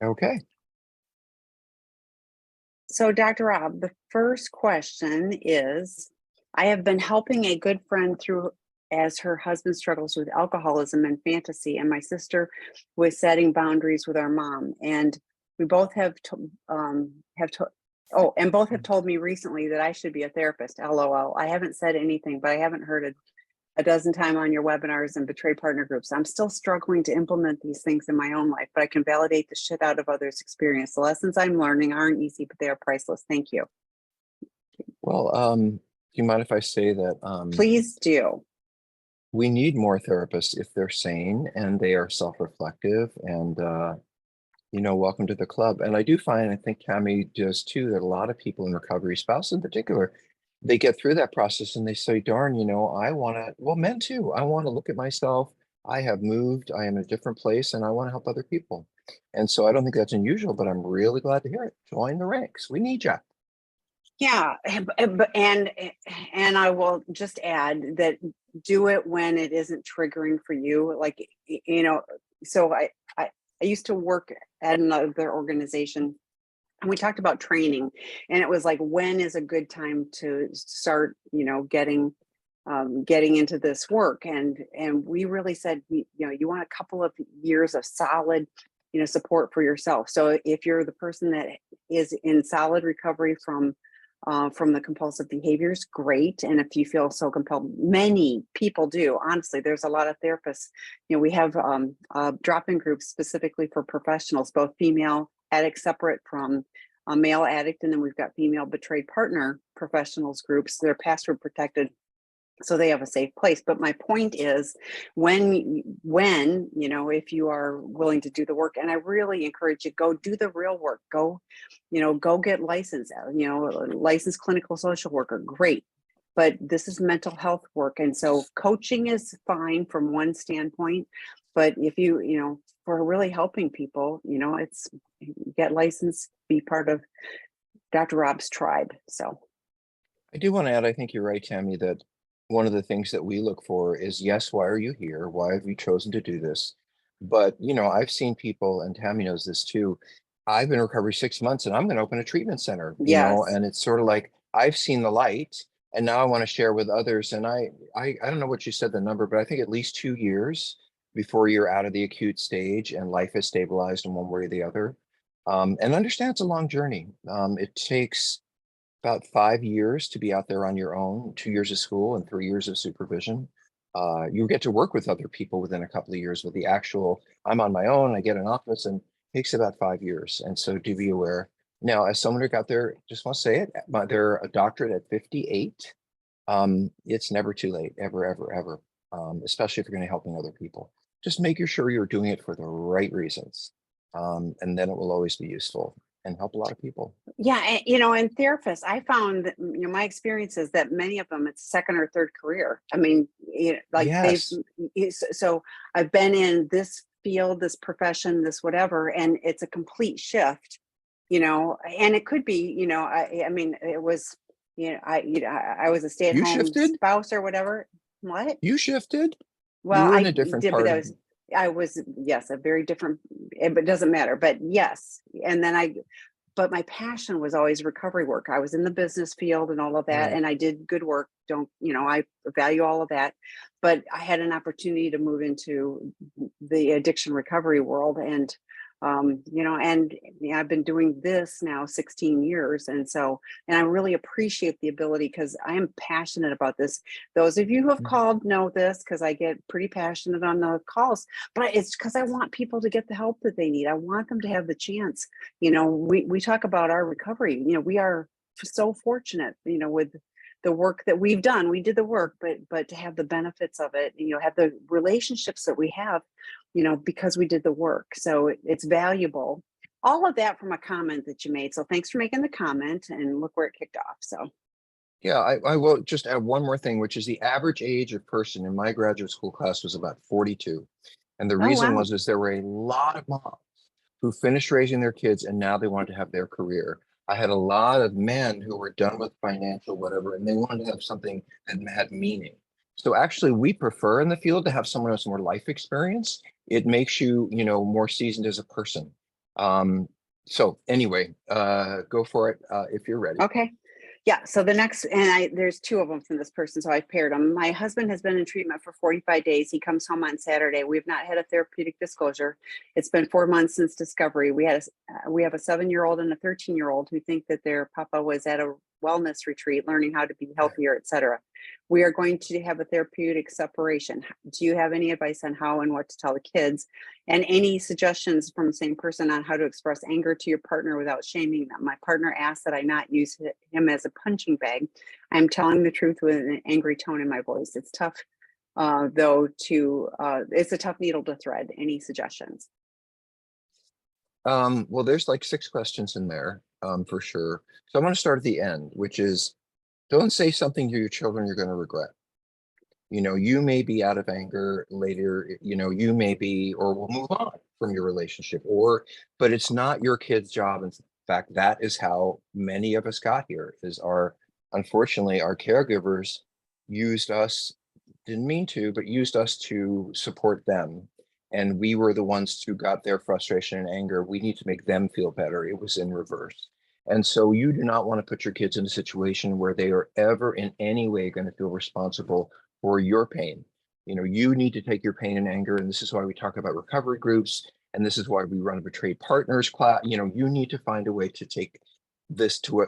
Okay. So, Dr. Rob, the first question is, I have been helping a good friend through as her husband struggles with alcoholism and fantasy, and my sister was setting boundaries with our mom. And we both and both have told me recently that I should be a therapist. LOL. I haven't said anything, but I haven't heard a dozen times on your webinars and betray partner groups. I'm still struggling to implement these things in my own life, but I can validate the shit out of others' experience. The lessons I'm learning aren't easy, but they are priceless. Thank you. Well, do you mind if I say that Please do. we need more therapists if they're sane and they are self-reflective and welcome to the club. And I do find, I think Tammy does too, that a lot of people in recovery, spouses in particular, they get through that process and they say, darn, I want to, well, men too, I want to look at myself. I have moved, I am in a different place, and I want to help other people. And so I don't think that's unusual, but I'm really glad to hear it. Join the ranks. We need you. Yeah, and I will just add that do it when it isn't triggering for you. Like, so I used to work at another organization, and we talked about training, and it was like, when is a good time to start, getting into this work? And we really said, you want a couple of years of solid, support for yourself. So if you're the person that is in solid recovery from the compulsive behaviors, great. And if you feel so compelled, many people do. Honestly, there's a lot of therapists. We have drop-in groups specifically for professionals, both female addicts separate from a male addict, and then we've got female betrayed partner professionals groups. They're password protected, so they have a safe place. But my point is, when if you are willing to do the work, and I really encourage you, go do the real work. Go get licensed. Licensed clinical social worker, great. But this is mental health work, and so coaching is fine from one standpoint. But if for really helping people, it's get licensed, be part of Dr. Rob's tribe. So I do want to add, I think you're right, Tammy, that one of the things that we look for is, yes, why are you here? Why have you chosen to do this? But, I've seen people, and Tammy knows this too. I've been in recovery 6 months and I'm going to open a treatment center, yes, and it's sort of like, I've seen the light and now I want to share with others. And I don't know what you said the number, but I think at least 2 years before you're out of the acute stage and life has stabilized in one way or the other. And understand it's a long journey. It takes about 5 years to be out there on your own, 2 years of school and 3 years of supervision. You get to work with other people within a couple of years with the actual, I'm on my own, I get an office, and it takes about 5 years. And so do be aware. Now, as someone who got there, just want to say it, they're a doctorate at 58. It's never too late, ever, ever, ever, especially if you're going to helping other people. Just making sure you're doing it for the right reasons. And then it will always be useful and help a lot of people. yeah. And therapists, I found that, my experience is that many of them, it's second or third career. I mean, Yes. so I've been in this field, this profession, this whatever, and it's a complete shift, and it could be, I mean, it was, I was a You stay-at-home shifted? spouse or whatever. What? You shifted? You Well, were in I a different did, but part of I was, yes, a very different, but it doesn't matter. But yes, and then but my passion was always recovery work. I was in the business field and all of that, right. and I did good work. I value all of that, but I had an opportunity to move into the addiction recovery world, and I've been doing this now 16 years, and I really appreciate the ability, because I am passionate about this. Those of you who have called know this, because I get pretty passionate on the calls, but it's because I want people to get the help that they need. I want them to have the chance. We talk about our recovery. We are so fortunate, with the work that we've done. We did the work, but to have the benefits of it, have the relationships that we have, because we did the work. So it's valuable. All of that from a comment that you made. So thanks for making the comment, and look where it kicked off. So Yeah, I will just add one more thing, which is the average age of person in my graduate school class was about 42. And the oh reason wow. was there were a lot of moms who finished raising their kids and now they wanted to have their career. I had a lot of men who were done with financial whatever, and they wanted to have something that had meaning. So actually, we prefer in the field to have someone who has more life experience. It makes you, more seasoned as a person. So anyway, go for it if you're ready. Okay. Yeah. So the next, and there's two of them from this person. So I paired them. My husband has been in treatment for 45 days. He comes home on Saturday. We've not had a therapeutic disclosure. It's been 4 months since discovery. We have a 7-year-old and a 13-year-old who think that their papa was at a wellness retreat, learning how to be healthier, etc. We are going to have a therapeutic separation. Do you have any advice on how and what to tell the kids? And any suggestions from the same person on how to express anger to your partner without shaming them? My partner asked that I not use him as a punching bag. I'm telling the truth with an angry tone in my voice. It's tough, it's a tough needle to thread. Any suggestions? Well, there's like 6 questions in there, for sure. So I'm going to start at the end, which is don't say something to your children you're going to regret. You may be out of anger later, you may be, or will move on from your relationship, but it's not your kid's job. In fact, that is how many of us got here, unfortunately, our caregivers used us, didn't mean to, but used us to support them. And we were the ones who got their frustration and anger. We need to make them feel better. It was in reverse. And so you do not want to put your kids in a situation where they are ever in any way going to feel responsible for your pain. You need to take your pain and anger, and this is why we talk about recovery groups, and this is why we run a betrayed partners class. You need to find a way to take this to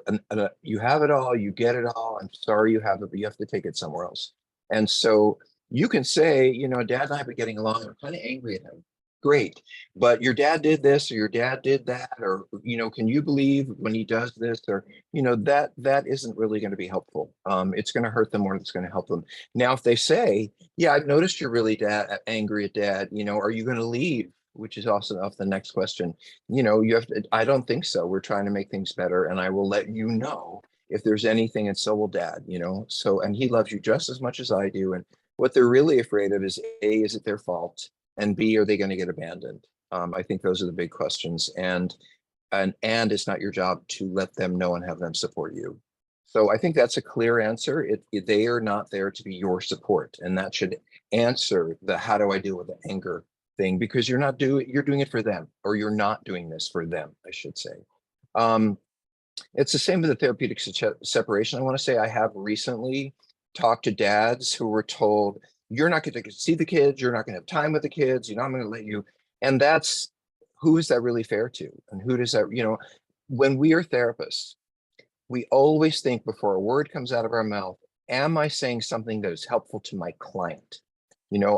you have it all, you get it all. I'm sorry you have it, but you have to take it somewhere else. And so you can say, Dad and I have been getting along. I'm kind of angry at him. Great, but your dad did this, or your dad did that, or can you believe when he does this, or that isn't really going to be helpful. It's going to hurt them more than it's going to help them. Now, if they say, yeah, I've noticed you're really angry at dad, are you going to leave? Which is also off the next question. You have to, I don't think so. We're trying to make things better, and I will let you know if there's anything, and so will dad, so, and he loves you just as much as I do. And what they're really afraid of is A, is it their fault? And B, are they going to get abandoned? I think those are the big questions. And it's not your job to let them know and have them support you. So I think that's a clear answer. They are not there to be your support, and that should answer the how do I deal with the anger thing, because you're doing it for them, or you're not doing this for them, I should say. It's the same with the therapeutic separation. I want to say I have recently talked to dads who were told, you're not going to see the kids, you're not going to have time with the kids, I'm going to let you. And who is that really fair to? And who does that, when we are therapists, we always think before a word comes out of our mouth, am I saying something that is helpful to my client?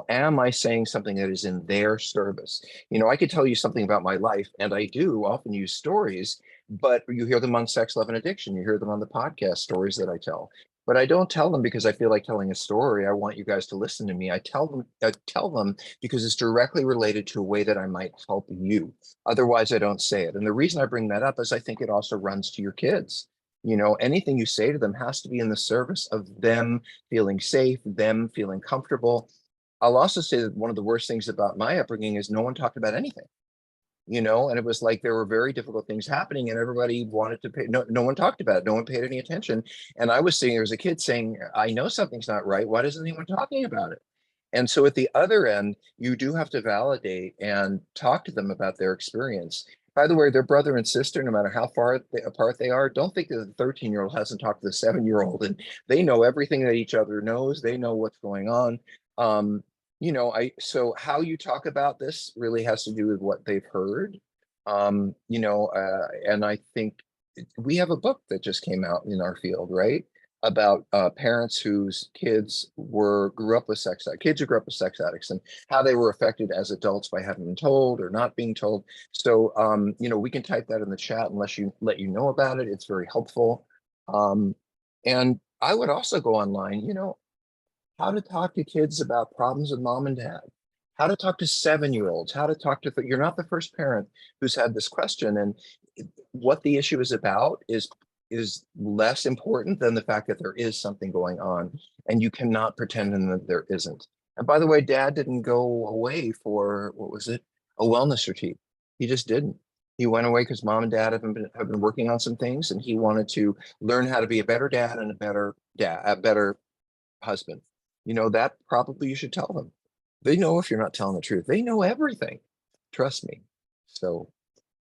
Am I saying something that is in their service? I could tell you something about my life, and I do often use stories, but you hear them on sex, love, and addiction. You hear them on the podcast, stories that I tell. But I don't tell them because I feel like telling a story. I want you guys to listen to me. I tell them because it's directly related to a way that I might help you. Otherwise, I don't say it. And the reason I bring that up is I think it also runs to your kids. Anything you say to them has to be in the service of them feeling safe, them feeling comfortable. I'll also say that one of the worst things about my upbringing is no one talked about anything, and it was like there were very difficult things happening, and everybody wanted to pay. No one talked about it. No one paid any attention. And I was sitting there as a kid saying, I know something's not right. Why isn't anyone talking about it? And so at the other end, you do have to validate and talk to them about their experience. By the way, their brother and sister, no matter how far apart they are, don't think that the 13-year-old hasn't talked to the 7-year-old, and they know everything that each other knows. They know what's going on. So how you talk about this really has to do with what they've heard. And I think we have a book that just came out in our field, right? About parents whose kids grew up with kids who grew up with sex addicts, and how they were affected as adults by having been told or not being told. So, we can type that in the chat and let you know about it. It's very helpful. And I would also go online, how to talk to kids about problems with mom and dad, how to talk to 7-year-olds, how to talk to, you're not the first parent who's had this question. And what the issue is about is less important than the fact that there is something going on, and you cannot pretend that there isn't. And by the way, dad didn't go away for, what was it? A wellness retreat. He just didn't. He went away because mom and dad have been working on some things, and he wanted to learn how to be a better dad and a better husband. That probably you should tell them. They know if you're not telling the truth. They know everything. Trust me. So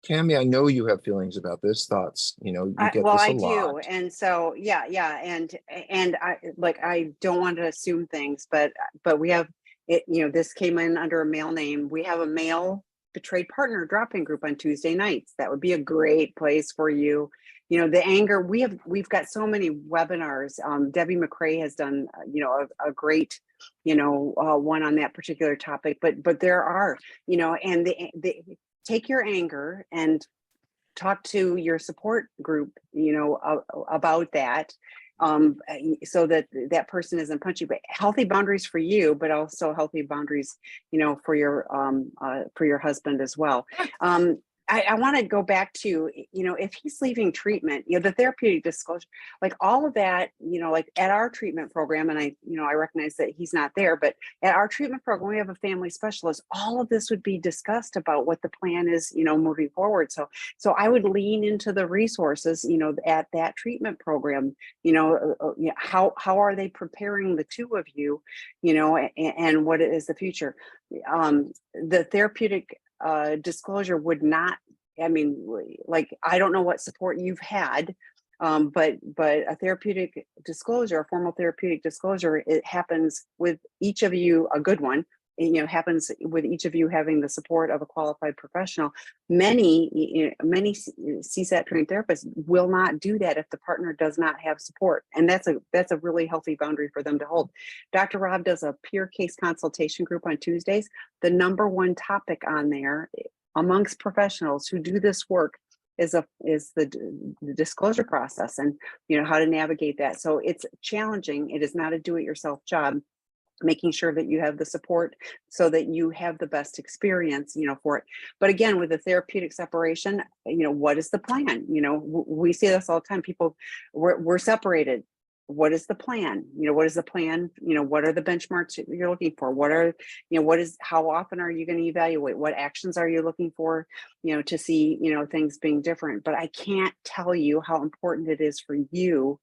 Tammy, I know you have feelings about this, thoughts. You get Well, this a I do, lot. and so yeah, and I don't want to assume things, but we have it. This came in under a male name. We have a male betrayed partner drop-in group on Tuesday nights. That would be a great place for you. The anger we've got so many webinars. Debbie McCrae has done a great one on that particular topic. But there are and the take your anger and talk to your support group, about that, so that that person isn't punchy. But healthy boundaries for you, but also healthy boundaries, for your husband as well. I want to go back to, if he's leaving treatment, the therapeutic disclosure, like all of that, like at our treatment program, and I recognize that he's not there, but at our treatment program, we have a family specialist. All of this would be discussed about what the plan is, moving forward. So I would lean into the resources, at that treatment program, how are they preparing the two of you, and what is the future? The therapeutic disclosure would not, like, I don't know what support you've had, but a therapeutic disclosure, a formal therapeutic disclosure, it happens with each of you, a good one, happens with each of you having the support of a qualified professional. Many CSAT trained therapists will not do that if the partner does not have support, and that's a really healthy boundary for them to hold. Dr. Rob does a peer case consultation group on Tuesdays. The number one topic on there amongst professionals who do this work is the disclosure process, and how to navigate that. So it's challenging. It is not a do-it-yourself job, making sure that you have the support so that you have the best experience, for it. But again, with the therapeutic separation, what is the plan? We see this all the time. People, we're separated. What is the plan? What is the plan? What are the benchmarks you're looking for? How often are you going to evaluate? What actions are you looking for, to see, things being different? But I can't tell you how important it is for you,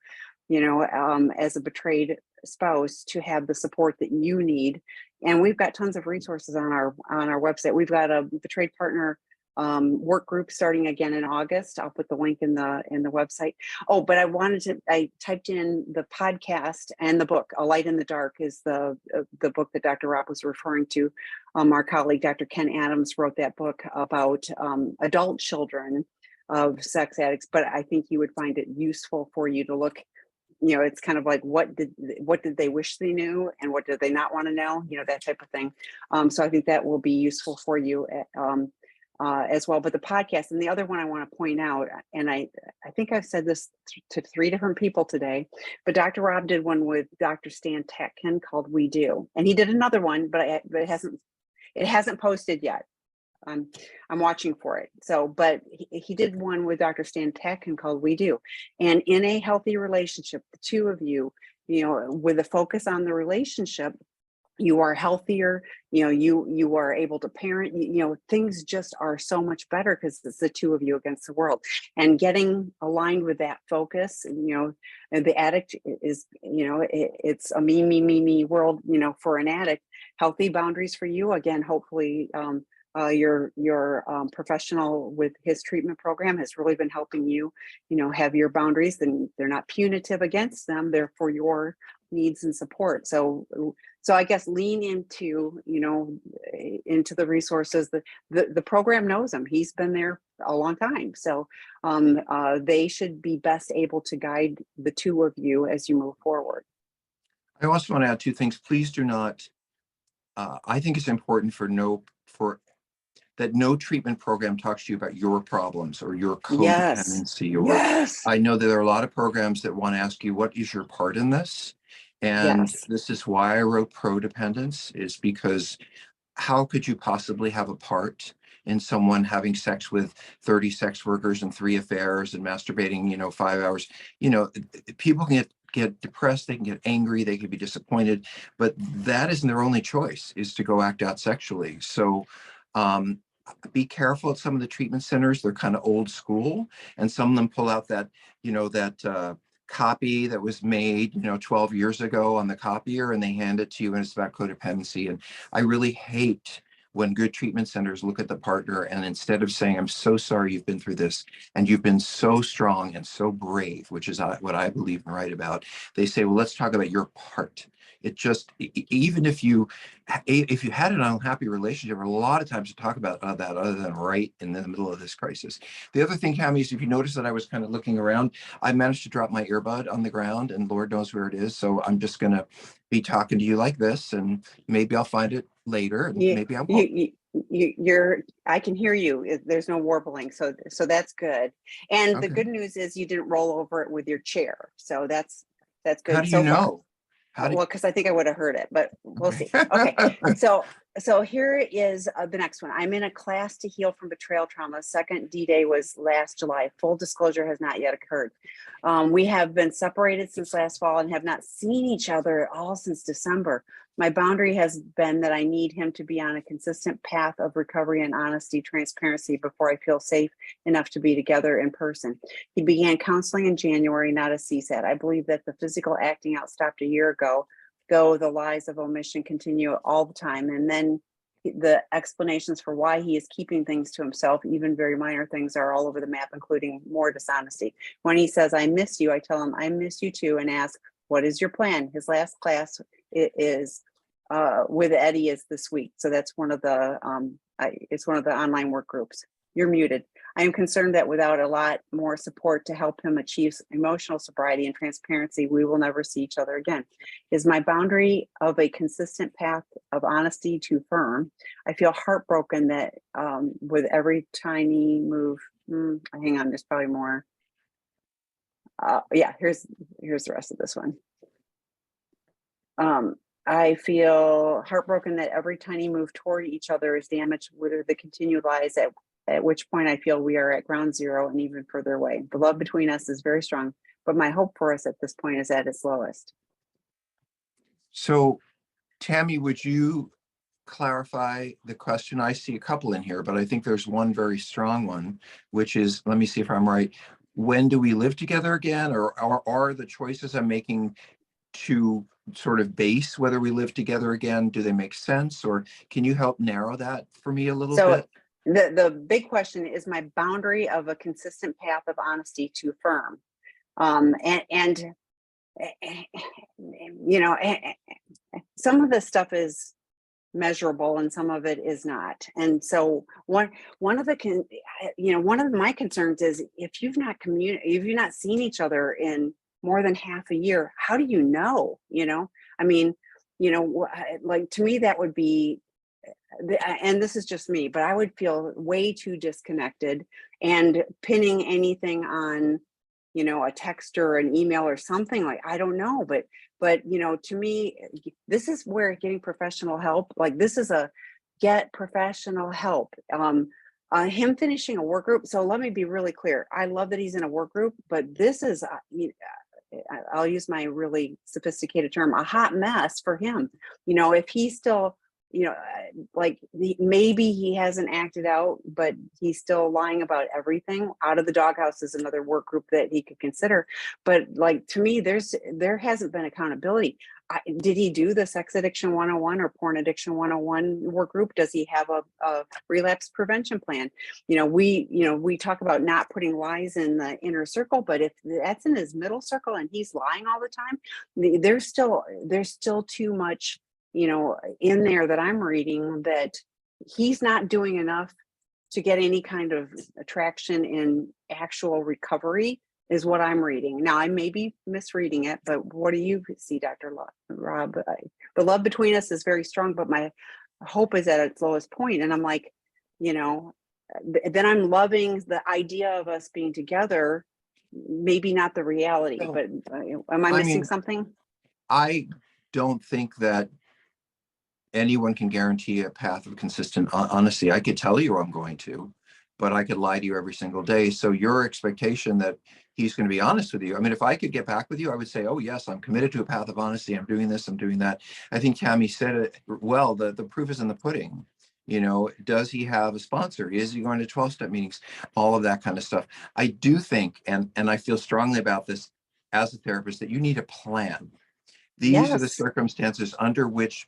as a betrayed spouse, to have the support that you need. And we've got tons of resources on our website. We've got a betrayed partner work group starting again in August. I'll put the link in the website. Oh, but I typed in the podcast and the book. A Light in the Dark is the book that Dr. Rob was referring to. Our colleague, Dr. Ken Adams, wrote that book about adult children of sex addicts, but I think you would find it useful for you to look. It's kind of like, what did they wish they knew, and what did they not want to know, that type of thing. So I think that will be useful for you as well. But the podcast, and the other one I want to point out, and I think I've said this to 3 different people today, but Dr. Rob did one with Dr. Stan Tatkin called We Do, and he did another one, but it hasn't posted yet. I'm watching for it. So, but he did one with Dr. Stan Tatkin called We Do. And in a healthy relationship, the two of you, with a focus on the relationship, you are healthier, you are able to parent, things just are so much better because it's the two of you against the world. And getting aligned with that focus, and the addict is, it's a me world, for an addict. Healthy boundaries for you, again, hopefully your professional with his treatment program has really been helping you, have your boundaries, and they're not punitive against them, they're for your needs and support. So I guess lean into, into the resources. The program knows him. He's been there a long time. So they should be best able to guide the two of you as you move forward. I also want to add 2 things. Please do not, I think it's important that no treatment program talks to you about your problems or your Yes. codependency. Yes. I know that there are a lot of programs that want to ask you, what is your part in this? And Yes. this is why I wrote Prodependence, is because how could you possibly have a part in someone having sex with 30 sex workers and 3 affairs and masturbating, 5 hours? People can get depressed, they can get angry, they can be disappointed, but that isn't their only choice, is to go act out sexually. So be careful at some of the treatment centers. They're kind of old school, and some of them pull out that, copy that was made, 12 years ago on the copier, and they hand it to you, and it's about codependency. And I really hate when good treatment centers look at the partner, and instead of saying, I'm so sorry you've been through this and you've been so strong and so brave, which is what I believe and write about, they say, well, let's talk about your part. It just, even if you had an unhappy relationship, a lot of times to talk about that other than right in the middle of this crisis. The other thing, Cami, is if you notice that I was kind of looking around, I managed to drop my earbud on the ground and Lord knows where it is. So I'm just going to be talking to you like this, and maybe I'll find it later and You, maybe I won't. you're, I can hear you. There's no warbling. So that's good. And the Okay. good news is you didn't roll over it with your chair. So that's How good do you so far. know? How do Well, because I think I would have heard it, but we'll see. Okay. So here is the next one. I'm in a class to heal from betrayal trauma. Second D-Day was last July. Full disclosure has not yet occurred. We have been separated since last fall and have not seen each other at all since December. My boundary has been that I need him to be on a consistent path of recovery and honesty, transparency before I feel safe enough to be together in person. He began counseling in January, not a CSAT. I believe that the physical acting out stopped a year ago, though the lies of omission continue all the time. And then the explanations for why he is keeping things to himself, even very minor things, are all over the map, including more dishonesty. When he says, I miss you, I tell him, I miss you too, and ask, what is your plan? His last class is with Eddie is this week. So that's one of the, it's one of the online work groups. You're muted. I am concerned that without a lot more support to help him achieve emotional sobriety and transparency, we will never see each other again. Is my boundary of a consistent path of honesty too firm? I feel heartbroken that with every tiny move, hang on, there's probably more. Yeah, here's the rest of this one. I feel heartbroken that every tiny move toward each other is damaged with the continued lies, at which point I feel we are at ground zero and even further away. The love between us is very strong, but my hope for us at this point is at its lowest. So, Tammy, would you clarify the question? I see a couple in here, but I think there's one very strong one, which is, let me see if I'm right. When do we live together again? Or are the choices I'm making to sort of base whether we live together again, do they make sense? Or can you help narrow that for me a little So bit? the big question is my boundary of a consistent path of honesty too firm. And you know, some of this stuff is measurable and some of it is not. And so one of the one of my concerns is if you've not seen each other in more than half a year, how do you know? I mean, like, to me that would be, and this is just me, but I would feel way too disconnected, and pinning anything on a text or an email or something, like, I don't know, but to me, this is where getting professional help, like, this is a get professional help. Him finishing a work group. So let me be really clear. I love that he's in a work group, but this is, I'll use my really sophisticated term, a hot mess for him. If he's still, like, maybe he hasn't acted out, but he's still lying about everything. Out of the Doghouse is another work group that he could consider. But, like, to me, there hasn't been accountability. Did he do the Sex Addiction 101 or Porn Addiction 101 work group? Does he have a relapse prevention plan? We talk about not putting lies in the inner circle, but if that's in his middle circle and he's lying all the time, there's still too much in there that I'm reading, that he's not doing enough to get any kind of attraction in actual recovery, is what I'm reading. Now, I may be misreading it, but what do you see, Dr. Rob? The love between us is very strong, but my hope is at its lowest point. And I'm like, then I'm loving the idea of us being together, maybe not the reality, No, but am I I missing mean, something? I don't think that anyone can guarantee a path of consistent honesty. I could tell you I'm going to, but I could lie to you every single day. So your expectation that he's going to be honest with you. I mean, if I could get back with you, I would say, oh yes, I'm committed to a path of honesty. I'm doing this, I'm doing that. I think Tammy said it well, the proof is in the pudding. Does he have a sponsor? Is he going to 12-step meetings? All of that kind of stuff. I do think, and I feel strongly about this as a therapist, that you need a plan. These are the Yes. circumstances under which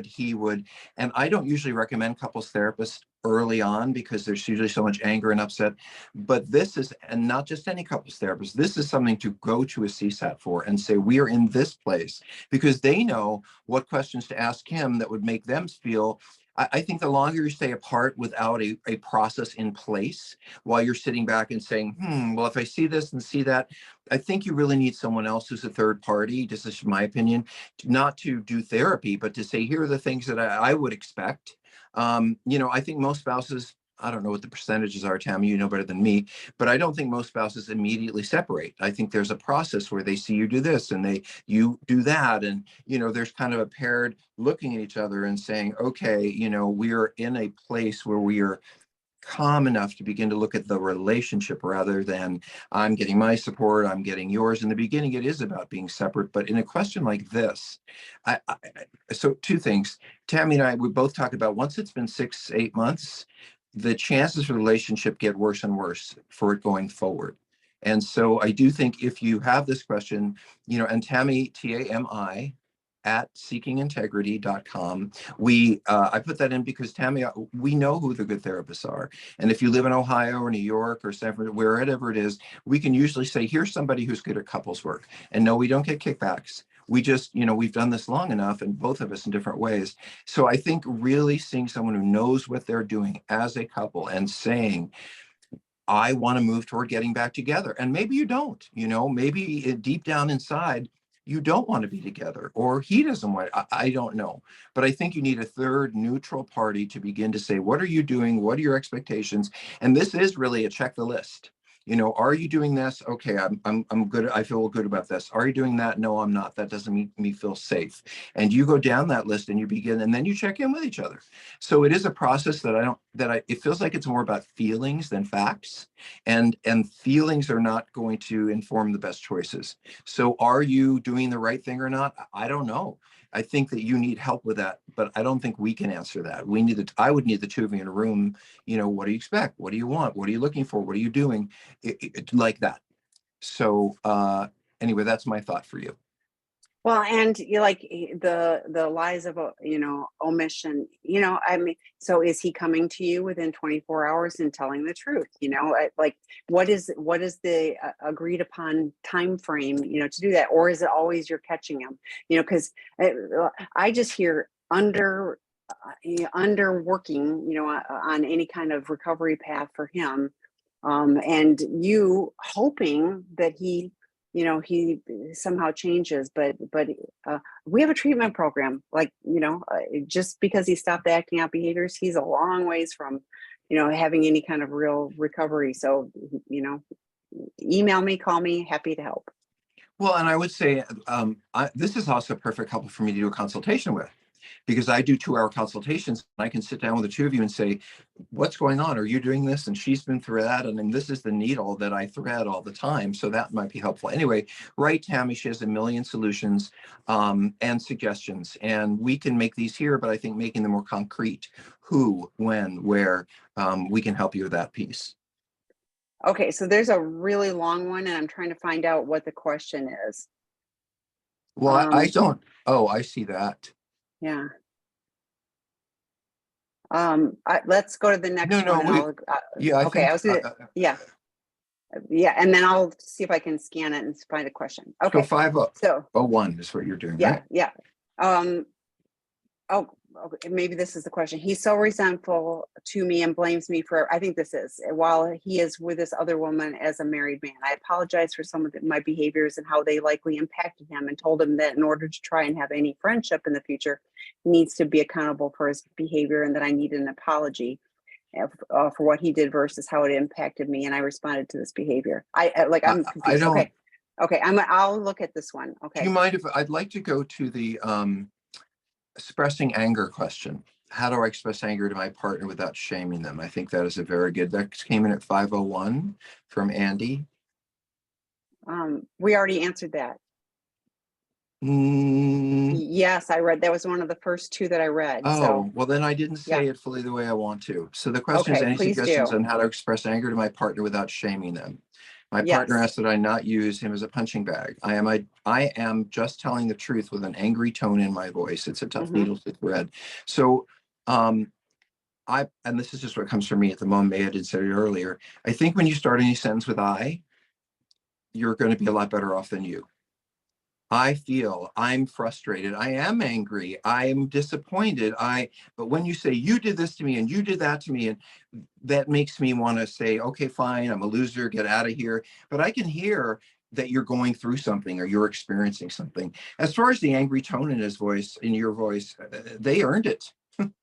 he would, and I don't usually recommend couples therapists early on because there's usually so much anger and upset. But this is, and not just any couples therapist, this is something to go to a CSAT for and say, we are in this place, because they know what questions to ask him that would make them feel. I think the longer you stay apart without a process in place, while you're sitting back and saying, well, if I see this and see that, I think you really need someone else who's a third party, this is my opinion, not to do therapy, but to say, here are the things that I would expect. I think most spouses, I don't know what the percentages are, Tammy, you know better than me, but I don't think most spouses immediately separate. I think there's a process where they see you do this and you do that. And, there's kind of a paired looking at each other and saying, okay, we're in a place where we are calm enough to begin to look at the relationship rather than I'm getting my support, I'm getting yours. In the beginning, it is about being separate. But in a question like this, so two things. Tammy and I, we both talk about once it's been 6-8 months, the chances for the relationship get worse and worse for it going forward. And so I do think if you have this question, and Tammy, TAMI, at seekingintegrity.com. I put that in because, Tammy, we know who the good therapists are. And if you live in Ohio or New York or San Francisco, wherever it is, we can usually say, here's somebody who's good at couples work. And no, we don't get kickbacks. We just, we've done this long enough, and both of us in different ways. So I think really seeing someone who knows what they're doing as a couple and saying, I want to move toward getting back together. And maybe you don't, maybe deep down inside, you don't want to be together, or he doesn't want, I don't know. But I think you need a third neutral party to begin to say, what are you doing? What are your expectations? And this is really a check the list. Are you doing this? Okay, I'm good. I feel good about this. Are you doing that? No, I'm not. That doesn't make me feel safe. And you go down that list and you begin, and then you check in with each other. So it is a process it feels like it's more about feelings than facts, and feelings are not going to inform the best choices. So are you doing the right thing or not? I don't know. I think that you need help with that, but I don't think we can answer that. I would need the two of you in a room. What do you expect? What do you want? What are you looking for? What are you doing? Like that. So anyway, that's my thought for you. Well, and you like the lies of omission. I mean, so is he coming to you within 24 hours and telling the truth? Like what is the agreed upon time frame? To do that, or is it always you're catching him? Because I just hear underworking. On any kind of recovery path for him, and you hoping that he somehow changes, but we have a treatment program. Like, just because he stopped acting out behaviors, he's a long ways from having any kind of real recovery. So email me, call me, happy to help. Well, and I would say this is also a perfect couple for me to do a consultation with, because I do 2-hour consultations, and I can sit down with the two of you and say, what's going on? Are you doing this? And she's been through that. And then this is the needle that I thread all the time. So that might be helpful. Anyway, right, Tammy, she has a million solutions and suggestions. And we can make these here, but I think making them more concrete, who, when, where, we can help you with that piece. Okay, so there's a really long one, and I'm trying to find out what the question is. Well, I don't. Oh, I see that. Yeah. Let's go to the next one. I okay, think. I was gonna, yeah, and then I'll see if I can scan it and find a question. Okay, so 501 is what you're doing, yeah, right? yeah. Okay, maybe this is the question. He's so resentful to me and blames me for, I think this is, while he is with this other woman as a married man. I apologize for some of my behaviors and how they likely impacted him, and told him that in order to try and have any friendship in the future, he needs to be accountable for his behavior, and that I need an apology for what he did versus how it impacted me. And I responded to this behavior. I'm confused. I don't. Okay. I'll look at this one. Okay. Do you mind if I'd like to go to the expressing anger question? How do I express anger to my partner without shaming them? I think that is a very good. That came in at 501 from Andy. We already answered that. Mm, Yes, I read that was one of the first two that I read. So oh, well, then I didn't yeah. say it fully the way I want to. So the question is, Okay, any please suggestions do. on how to express anger to my partner without shaming them? My partner Yes. asked that I not use him as a punching bag. I am just telling the truth with an angry tone in my voice. It's a tough Hmm. needle to thread. So um, and this is just what comes from me at the moment. Maybe I did say it earlier. I think when you start any sentence with I, you're going to be a lot better off than you. I feel, I'm frustrated, I am angry, I'm disappointed. But when you say you did this to me and you did that to me, and that makes me want to say, okay, fine, I'm a loser, get out of here. But I can hear that you're going through something or you're experiencing something. As far as the angry tone in his voice, in your voice, they earned it.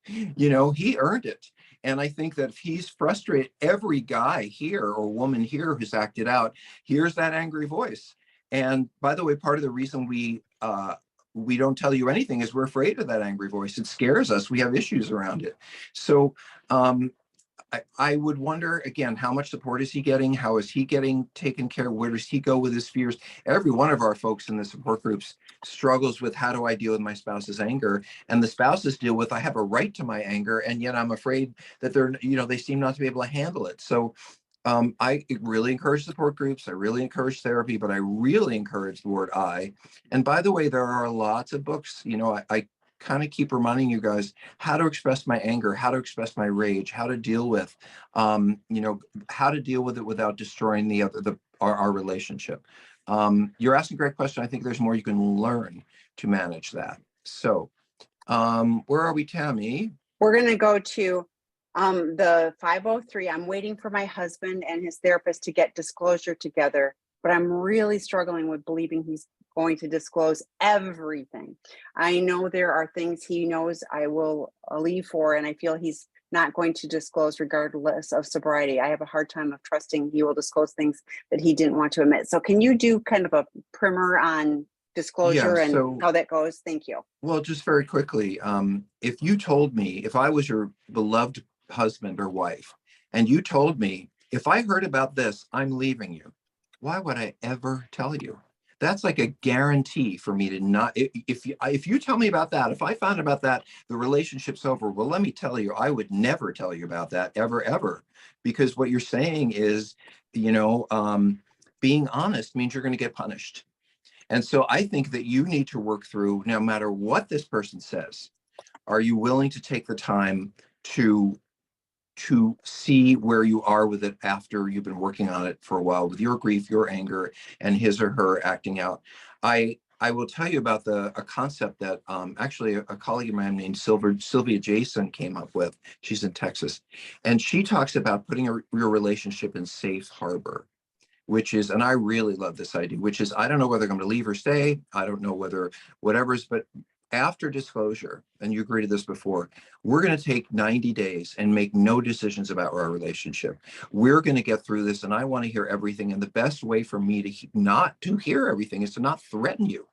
He earned it. And I think that if he's frustrated, every guy here or woman here who's acted out hears that angry voice. And by the way, part of the reason we don't tell you anything is we're afraid of that angry voice. It scares us. We have issues around it. So um, I would wonder again, how much support is he getting? How is he getting taken care of? Where does he go with his fears? Every one of our folks in the support groups struggles with, how do I deal with my spouse's anger? And the spouses deal with, I have a right to my anger, and yet I'm afraid that they seem not to be able to handle it. So I really encourage support groups. I really encourage therapy, but I really encourage the word I. And by the way, there are lots of books. I kind of keep reminding you guys how to express my anger, how to express my rage, how to deal with, how to deal with it without destroying our relationship. You're asking a great question. I think there's more you can learn to manage that. So, where are we, Tammy? We're going to go to the 503. I'm waiting for my husband and his therapist to get disclosure together, but I'm really struggling with believing he's going to disclose everything. I know there are things he knows I will leave for, and I feel he's not going to disclose regardless of sobriety. I have a hard time of trusting he will disclose things that he didn't want to admit. So can you do kind of a primer on Yeah, disclosure and so how that goes? Thank you. well, just very quickly, if you told me, if I was your beloved husband or wife, and you told me, if I heard about this, I'm leaving you, why would I ever tell you? That's like a guarantee for me to not. If you tell me about that, if I found about that, the relationship's over. Well, let me tell you, I would never tell you about that ever, ever, because what you're saying is, you know, being honest means you're going to get punished. And so I think that you need to work through, no matter what this person says, are you willing to take the time to see where you are with it after you've been working on it for a while, with your grief, your anger, and his or her acting out? I will tell you about a concept that actually a colleague of mine named Sylvia Jason came up with. She's in Texas, and she talks about putting your relationship in safe harbor, which is, and I really love this idea, which is, I don't know whether I'm going to leave or stay. I don't know whether whatever's, but after disclosure, and you agreed to this before, we're going to take 90 days and make no decisions about our relationship. We're going to get through this, and I want to hear everything. And the best way for me to not to hear everything is to not threaten you.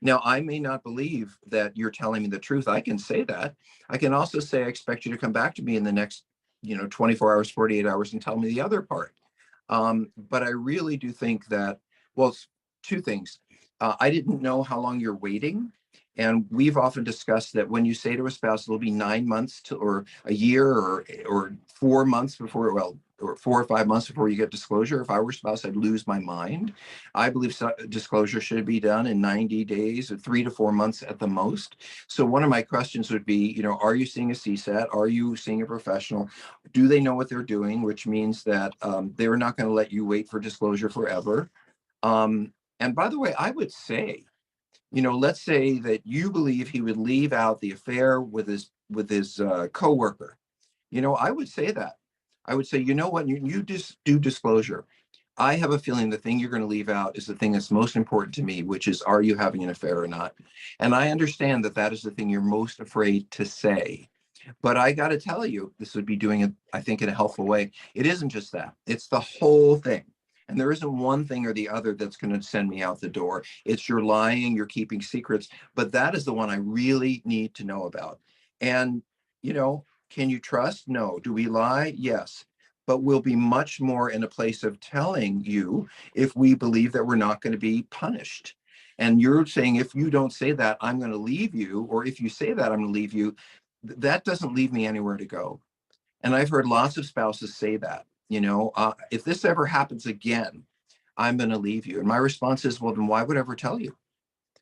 Now, I may not believe that you're telling me the truth. I can say that. I can also say, I expect you to come back to me in the next, 24 hours, 48 hours, and tell me the other part. But I really do think that, well, two things. I didn't know how long you're waiting. And we've often discussed that when you say to a spouse, it'll be 9 months or a year or 4 months before, well, or 4 or 5 months before you get disclosure. If I were a spouse, I'd lose my mind. I believe disclosure should be done in 90 days or 3 to 4 months at the most. So one of my questions would be, are you seeing a CSAT? Are you seeing a professional? Do they know what they're doing? Which means that they're not going to let you wait for disclosure forever. And by the way, I would say, let's say that you believe he would leave out the affair with his coworker. I would say that. I would say, you know what, you just do disclosure. I have a feeling the thing you're going to leave out is the thing that's most important to me, which is, are you having an affair or not? And I understand that that is the thing you're most afraid to say. But I got to tell you, this would be doing it, I think, in a helpful way. It isn't just that, it's the whole thing. And there isn't one thing or the other that's going to send me out the door. It's you're lying, you're keeping secrets, but that is the one I really need to know about. And, can you trust? No. Do we lie? Yes. But we'll be much more in a place of telling you if we believe that we're not going to be punished. And you're saying, if you don't say that, I'm going to leave you, or if you say that, I'm going to leave you, that doesn't leave me anywhere to go. And I've heard lots of spouses say that, if this ever happens again, I'm going to leave you. And my response is, well, then why would I ever tell you?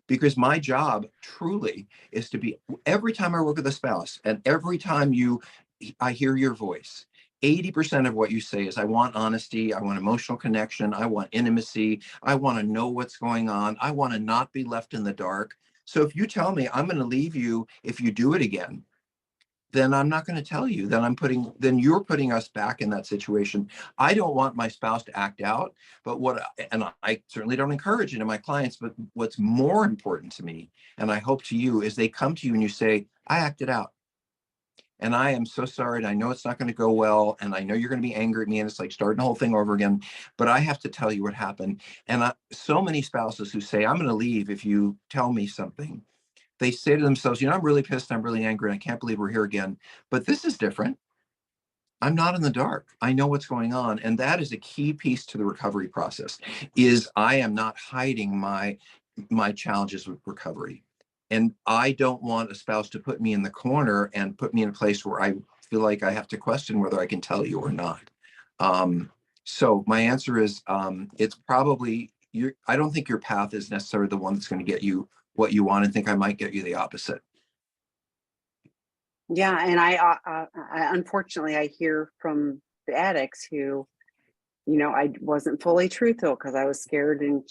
Because my job truly is to be, every time I work with a spouse and every time I hear your voice, 80% of what you say is, I want honesty, I want emotional connection, I want intimacy, I want to know what's going on, I want to not be left in the dark. So if you tell me I'm going to leave you if you do it again, then I'm not going to tell you. Then you're putting us back in that situation. I don't want my spouse to act out, but and I certainly don't encourage it in my clients, but what's more important to me, and I hope to you, is they come to you and you say, I acted out. And I am so sorry. And I know it's not going to go well. And I know you're going to be angry at me. And it's like starting the whole thing over again. But I have to tell you what happened. And so many spouses who say, I'm going to leave if you tell me something, they say to themselves, I'm really pissed, I'm really angry, I can't believe we're here again. But this is different. I'm not in the dark. I know what's going on. And that is a key piece to the recovery process, is I am not hiding my challenges with recovery. And I don't want a spouse to put me in the corner and put me in a place where I feel like I have to question whether I can tell you or not. So my answer is, it's probably, I don't think your path is necessarily the one that's going to get you what you want, and think I might get you the opposite. Yeah, and I unfortunately I hear from the addicts who, I wasn't fully truthful because I was scared, and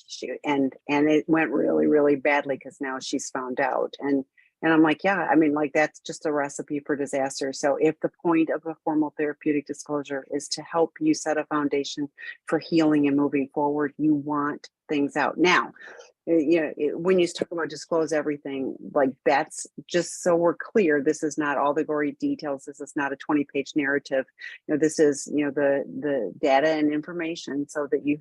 it went really, really badly because now she's found out, and I'm like, yeah, I mean, like, that's just a recipe for disaster. So if the point of a formal therapeutic disclosure is to help you set a foundation for healing and moving forward, you want things out now. When you talk about disclose everything, like, that's just so we're clear, this is not all the gory details, this is not a 20-page narrative. This is, the data and information, so that you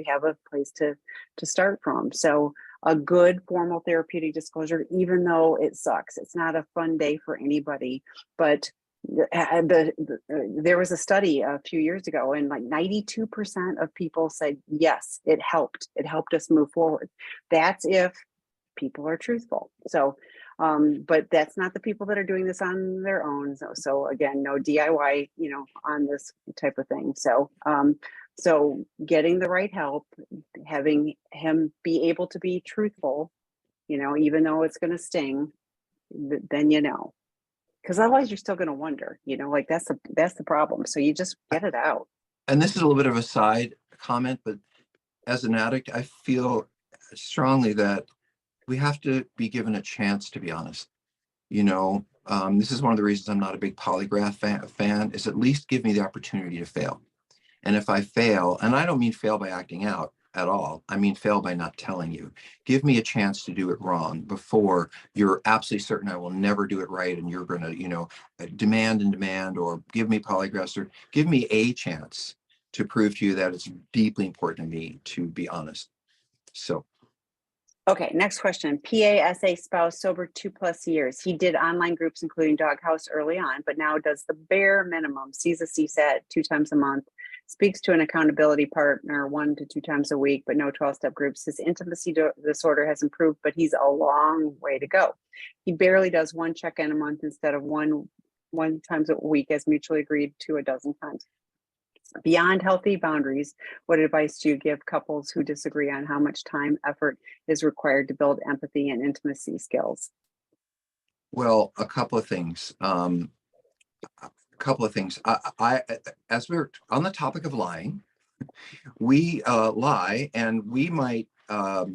have a place to start from. So a good formal therapeutic disclosure, even though it sucks, it's not a fun day for anybody, but there was a study a few years ago, and like 92% of people said yes, it helped us move forward. That's if people are truthful. So but that's not the people that are doing this on their own. So again, no DIY on this type of thing. So getting the right help, having him be able to be truthful, even though it's going to sting, then because otherwise you're still going to wonder, like, that's the problem. So you just get it out. And this is a little bit of a side comment, but as an addict, I feel strongly that we have to be given a chance to be honest. This is one of the reasons I'm not a big polygraph fan, is at least give me the opportunity to fail. And if I fail, and I don't mean fail by acting out at all, I mean fail by not telling you. Give me a chance to do it wrong before you're absolutely certain I will never do it right, and you're going to, demand, or give me polygraphs, or give me a chance to prove to you that it's deeply important to me to be honest. So. Okay, next question. PASA spouse, sober 2+ years. He did online groups, including Doghouse, early on, but now does the bare minimum, sees a CSAT 2 times a month, speaks to an accountability partner 1 to 2 times a week, but no 12-step groups. His intimacy disorder has improved, but he's a long way to go. He barely does 1 check-in a month instead of one times a week, as mutually agreed to a dozen times. Beyond healthy boundaries, what advice do you give couples who disagree on how much time, effort is required to build empathy and intimacy skills? Well, a couple of things. I, as we're on the topic of lying, we lie, and we might, what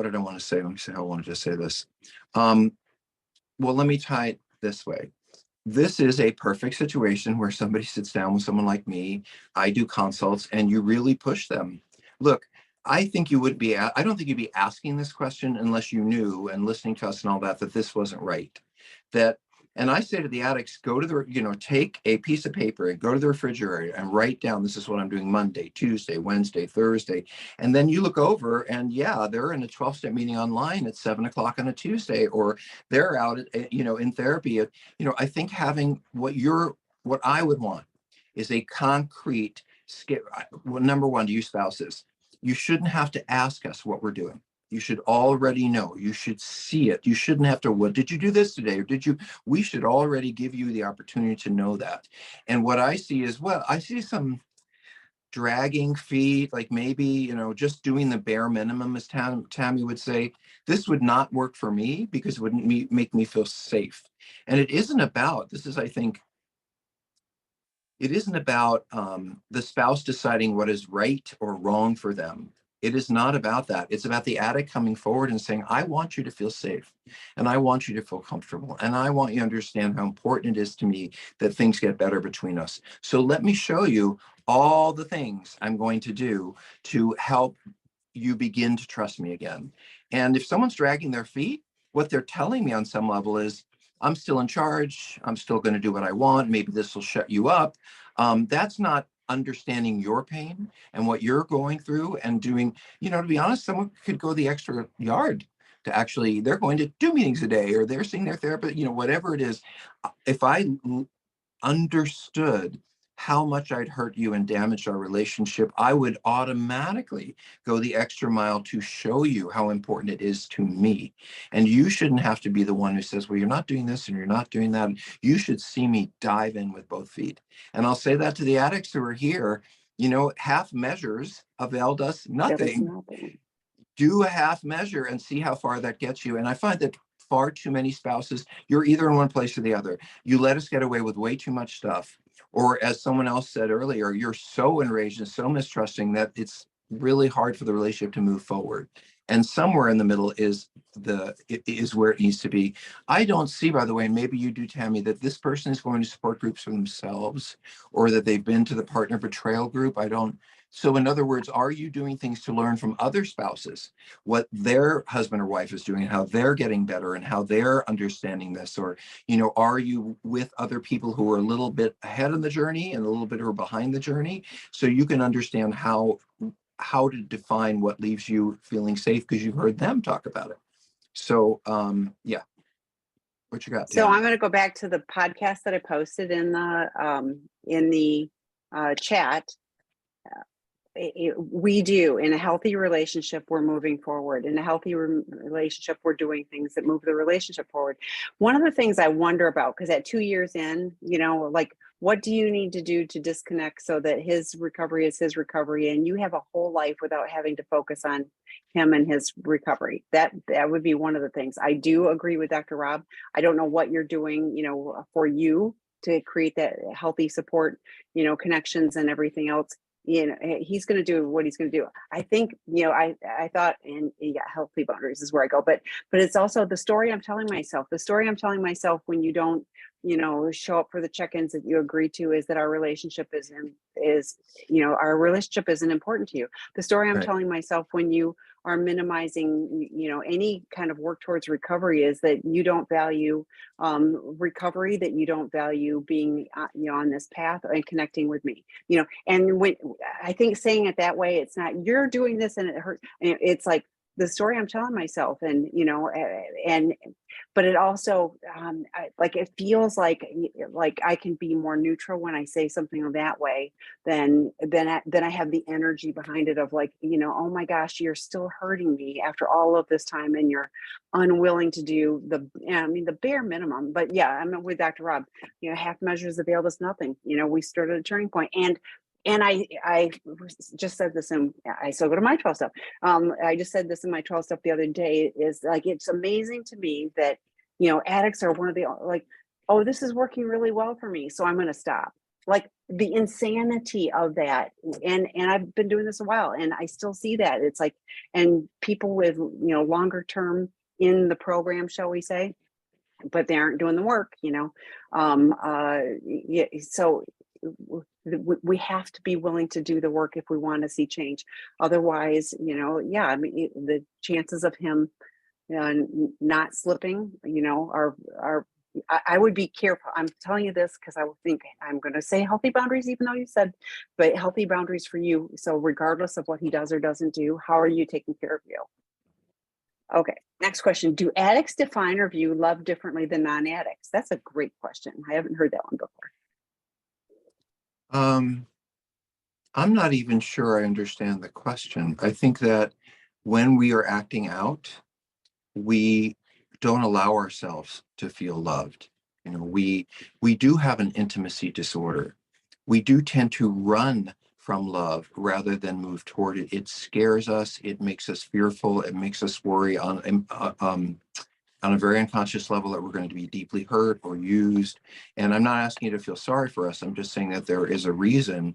did I want to say? Let me see how I wanted to say this. Well, let me tie it this way. This is a perfect situation where somebody sits down with someone like me. I do consults, and you really push them. Look, I don't think you'd be asking this question unless you knew, and listening to us and all that this wasn't right. And I say to the addicts, go to take a piece of paper and go to the refrigerator and write down, this is what I'm doing Monday, Tuesday, Wednesday, Thursday. And then you look over, and yeah, they're in a 12-step meeting online at 7 o'clock on a Tuesday, or they're out in therapy. I think having what I would want is a concrete skip. Well, number one, to you spouses, You shouldn't have to ask us what we're doing. You should already know. You should see it. You shouldn't have to, what did you do this today? Or did you? We should already give you the opportunity to know that. And what I see is, well, I see some dragging feet, like maybe, just doing the bare minimum, as Tammy would say. This would not work for me because it wouldn't make me feel safe. And it isn't about, this is, I think, it isn't about the spouse deciding what is right or wrong for them. It is not about that. It's about the addict coming forward and saying, I want you to feel safe and I want you to feel comfortable. And I want you to understand how important it is to me that things get better between us. So let me show you all the things I'm going to do to help you begin to trust me again. And if someone's dragging their feet, what they're telling me on some level is, I'm still in charge. I'm still going to do what I want. Maybe this will shut you up. That's not understanding your pain and what you're going through and doing. To be honest, someone could go the extra yard to actually, they're going to 2 meetings a day or they're seeing their therapist, whatever it is. If I understood how much I'd hurt you and damaged our relationship, I would automatically go the extra mile to show you how important it is to me. And you shouldn't have to be the one who says, well, you're not doing this and you're not doing that. You should see me dive in with both feet. And I'll say that to the addicts who are here, half measures availed us That is nothing. nothing. Do a half measure and see how far that gets you. And I find that far too many spouses, you're either in one place or the other. You let us get away with way too much stuff. Or as someone else said earlier, you're so enraged and so mistrusting that it's really hard for the relationship to move forward. And somewhere in the middle is where it needs to be. I don't see, by the way, and maybe you do, Tammy, that this person is going to support groups for themselves or that they've been to the partner betrayal group. I don't. So in other words, are you doing things to learn from other spouses, what their husband or wife is doing, and how they're getting better and how they're understanding this? Or, are you with other people who are a little bit ahead of the journey and a little bit who are behind the journey? So you can understand how to define what leaves you feeling safe because you've heard them talk about it. So, yeah. What you got, So Tammy? I'm going to go back to the podcast that I posted in the chat. We do, in a healthy relationship, we're moving forward. In a healthy relationship, we're doing things that move the relationship forward. One of the things I wonder about, because at 2 years in, like, what do you need to do to disconnect so that his recovery is his recovery and you have a whole life without having to focus on him and his recovery? That would be one of the things. I do agree with Dr. Rob. I don't know what you're doing, for you to create that healthy support, connections and everything else. He's going to do what he's going to do. I think, I thought, and yeah, healthy boundaries is where I go, but it's also the story I'm telling myself. The story I'm telling myself when you don't, show up for the check-ins that you agree to is that our relationship our relationship isn't important to you. The story I'm Right. telling myself when you are minimizing, any kind of work towards recovery is that you don't value recovery, that you don't value being, on this path and connecting with me, and when I think saying it that way, it's not you're doing this and it hurts. It's like the story I'm telling myself, and but it also it feels like I can be more neutral when I say something that way than I have the energy behind it of oh my gosh, you're still hurting me after all of this time and you're unwilling to do the bare minimum. But yeah, I'm with Dr. Rob. Half measures availed us nothing. We stood at a turning point. And I just said this, and I still go to my 12 step. I just said this in my 12 step the other day, is it's amazing to me that, addicts are one of the, oh, this is working really well for me, so I'm going to stop. Like the insanity of that. And I've been doing this a while and I still see that. It's like, and people with, longer term in the program, shall we say, but they aren't doing the work, yeah, so we have to be willing to do the work if we want to see change. Otherwise, yeah, I mean, the chances of him not slipping, are I would be careful. I'm telling you this because I will think I'm going to say healthy boundaries, even though you said, but healthy boundaries for you. So regardless of what he does or doesn't do, how are you taking care of you? Okay, next question. Do addicts define or view love differently than non-addicts? That's a great question. I haven't heard that one before. I'm not even sure I understand the question. I think that when we are acting out, we don't allow ourselves to feel loved. You know, we do have an intimacy disorder. We do tend to run from love rather than move toward it. It scares us. It makes us fearful. It makes us worry on a very unconscious level that we're going to be deeply hurt or used. And I'm not asking you to feel sorry for us. I'm just saying that there is a reason.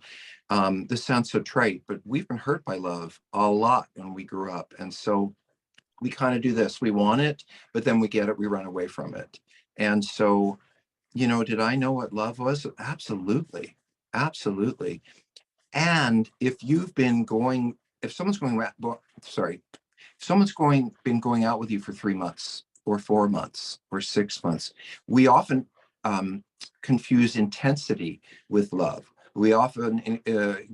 This sounds so trite, but we've been hurt by love a lot when we grew up. And so we kind of do this. We want it, but then we get it, we run away from it. And so, did I know what love was? Absolutely. Absolutely. And if someone's going, well, sorry, if someone's been going out with you for 3 months or 4 months or 6 months, we often confuse intensity with love. We often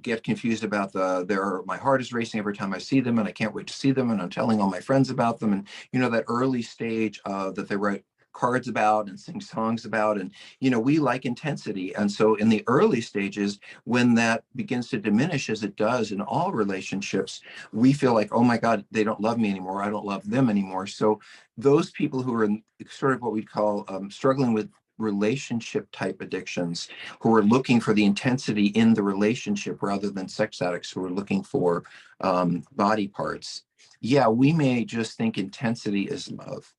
get confused about my heart is racing every time I see them and I can't wait to see them and I'm telling all my friends about them. And, that early stage that they write cards about and sing songs about. And, we like intensity. And so in the early stages, when that begins to diminish, as it does in all relationships, we feel like, oh my God, they don't love me anymore. I don't love them anymore. So those people who are in sort of what we call struggling with relationship type addictions, who are looking for the intensity in the relationship rather than sex addicts who are looking for body parts. Yeah, we may just think intensity is love,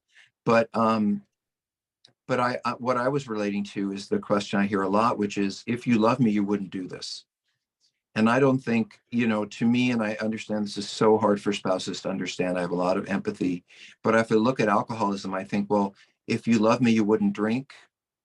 but what I was relating to is the question I hear a lot, which is, if you love me, you wouldn't do this. And I don't think, to me, and I understand this is so hard for spouses to understand. I have a lot of empathy. But if I look at alcoholism, I think, well, if you love me, you wouldn't drink.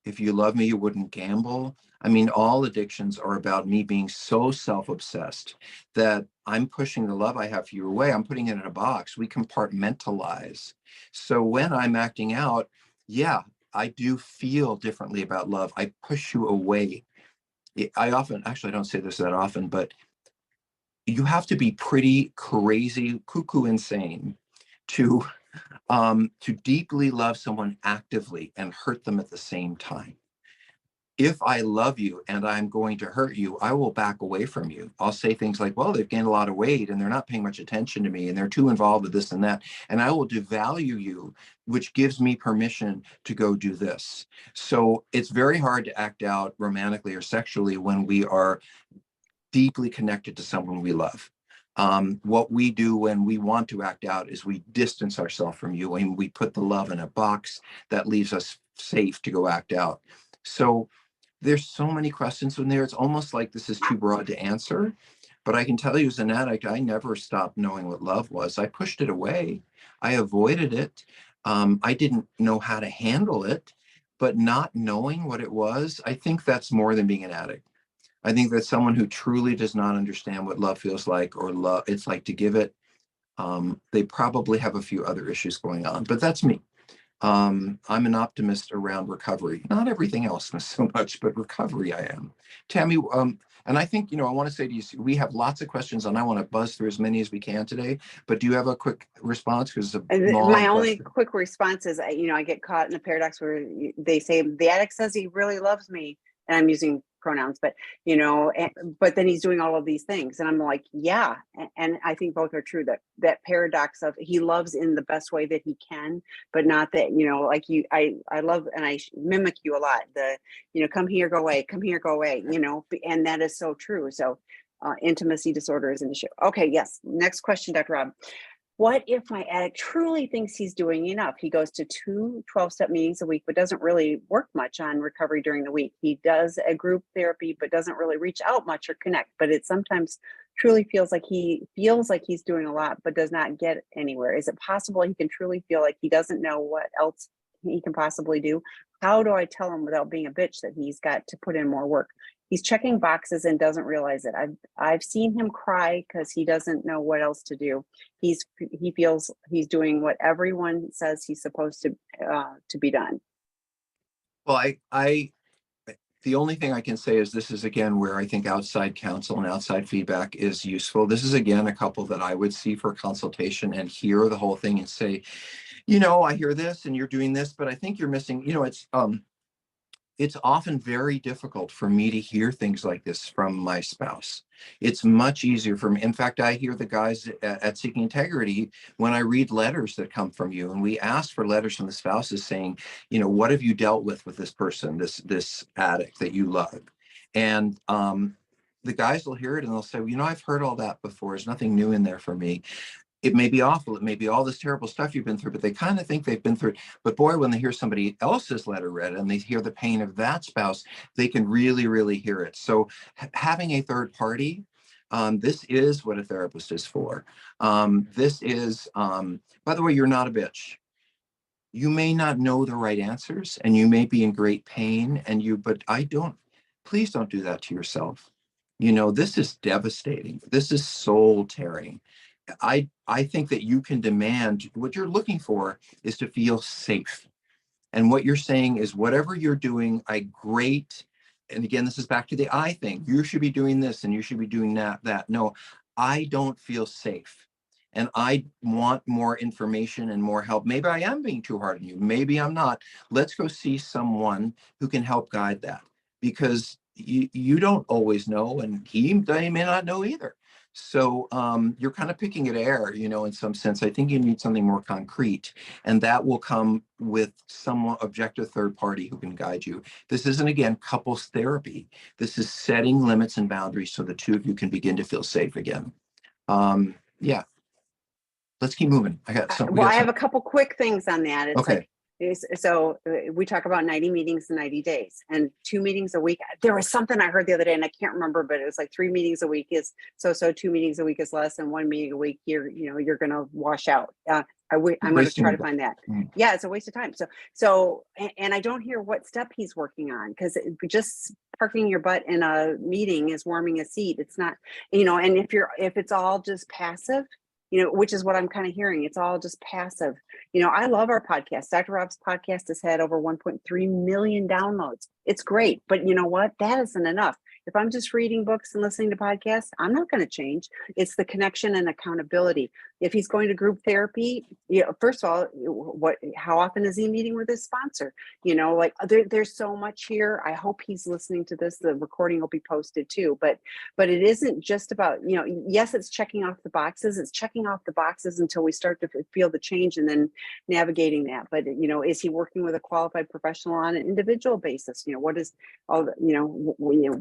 If you love me, you wouldn't gamble. I mean, all addictions are about me being so self-obsessed that I'm pushing the love I have for you away. I'm putting it in a box. We compartmentalize. So when I'm acting out, yeah, I do feel differently about love. I push you away. I often, actually, I don't say this that often, but you have to be pretty crazy, cuckoo insane to deeply love someone actively and hurt them at the same time. If I love you and I'm going to hurt you, I will back away from you. I'll say things like, well, they've gained a lot of weight and they're not paying much attention to me and they're too involved with this and that. And I will devalue you, which gives me permission to go do this. So it's very hard to act out romantically or sexually when we are deeply connected to someone we love. What we do when we want to act out is we distance ourselves from you and we put the love in a box that leaves us safe to go act out. So there's so many questions in there. It's almost like this is too broad to answer. But I can tell you, as an addict, I never stopped knowing what love was. I pushed it away. I avoided it. I didn't know how to handle it. But not knowing what it was, I think that's more than being an addict. I think that someone who truly does not understand what love feels like or love it's like to give it, they probably have a few other issues going on. But that's me. I'm an optimist around recovery. Not everything else so much, but recovery I am. Tammy, and I think, I want to say to you, we have lots of questions and I want to buzz through as many as we can today, but do you have a quick response? Because it's a long My only question. quick response is, I get caught in a paradox where they say the addict says he really loves me, and I'm using pronouns, but but then he's doing all of these things, and I'm like, yeah, and I think both are true. That paradox of he loves in the best way that he can, but not that like you, I love and I mimic you a lot. Come here, go away, come here, go away. And that is so true. So. Intimacy disorder is an issue. Okay, yes. Next question, Dr. Rob. What if my addict truly thinks he's doing enough? He goes to 2 12-step meetings a week, but doesn't really work much on recovery during the week. He does a group therapy, but doesn't really reach out much or connect. But it sometimes truly feels like he's doing a lot, but does not get anywhere. Is it possible he can truly feel like he doesn't know what else he can possibly do? How do I tell him without being a bitch that he's got to put in more work? He's checking boxes and doesn't realize it. I've seen him cry because he doesn't know what else to do. He feels he's doing what everyone says he's supposed to be done. Well, the only thing I can say is this is again where I think outside counsel and outside feedback is useful. This is again a couple that I would see for consultation and hear the whole thing and say, I hear this and you're doing this, but I think you're missing, it's often very difficult for me to hear things like this from my spouse. It's much easier for me. In fact, I hear the guys at Seeking Integrity when I read letters that come from you, and we ask for letters from the spouses saying, what have you dealt with this person, this addict that you love? And the guys will hear it and they'll say, I've heard all that before. There's nothing new in there for me. It may be awful. It may be all this terrible stuff you've been through, but they kind of think they've been through it. But boy, when they hear somebody else's letter read and they hear the pain of that spouse, they can really, really hear it. So having a third party, this is what a therapist is for. This is, by the way, you're not a bitch. You may not know the right answers and you may be in great pain but please don't do that to yourself. This is devastating. This is soul tearing. I think that you can demand what you're looking for is to feel safe. And what you're saying is whatever you're doing, great. And again, this is back to the I thing. You should be doing this and you should be doing that. No, I don't feel safe. And I want more information and more help. Maybe I am being too hard on you. Maybe I'm not. Let's go see someone who can help guide that, because you don't always know, and he may not know either. So you're kind of picking at air, in some sense. I think you need something more concrete, and that will come with some objective third party who can guide you. This isn't, again, couples therapy. This is setting limits and boundaries so the two of you can begin to feel safe again. Yeah. Let's keep moving. I have a couple quick things on that. It's okay. We talk about 90 meetings in 90 days and 2 meetings a week. There was something I heard the other day and I can't remember, but it was like 3 meetings a week is so 2 meetings a week is less, and 1 meeting a week you're going to wash out. I'm going to try to find that. Yeah, it's a waste of time. And I don't hear what step he's working on, because just parking your butt in a meeting is warming a seat. It's not, and if it's all just passive, which is what I'm kind of hearing. It's all just passive. I love our podcast. Dr. Rob's podcast has had over 1.3 million downloads. It's great. But you know what? That isn't enough. If I'm just reading books and listening to podcasts, I'm not going to change. It's the connection and accountability. If he's going to group therapy, first of all, how often is he meeting with his sponsor? There's so much here. I hope he's listening to this. The recording will be posted too. But it isn't just about, yes, it's checking off the boxes. It's checking off the boxes until we start to feel the change and then navigating that. But, is he working with a qualified professional on an individual basis? What is all the,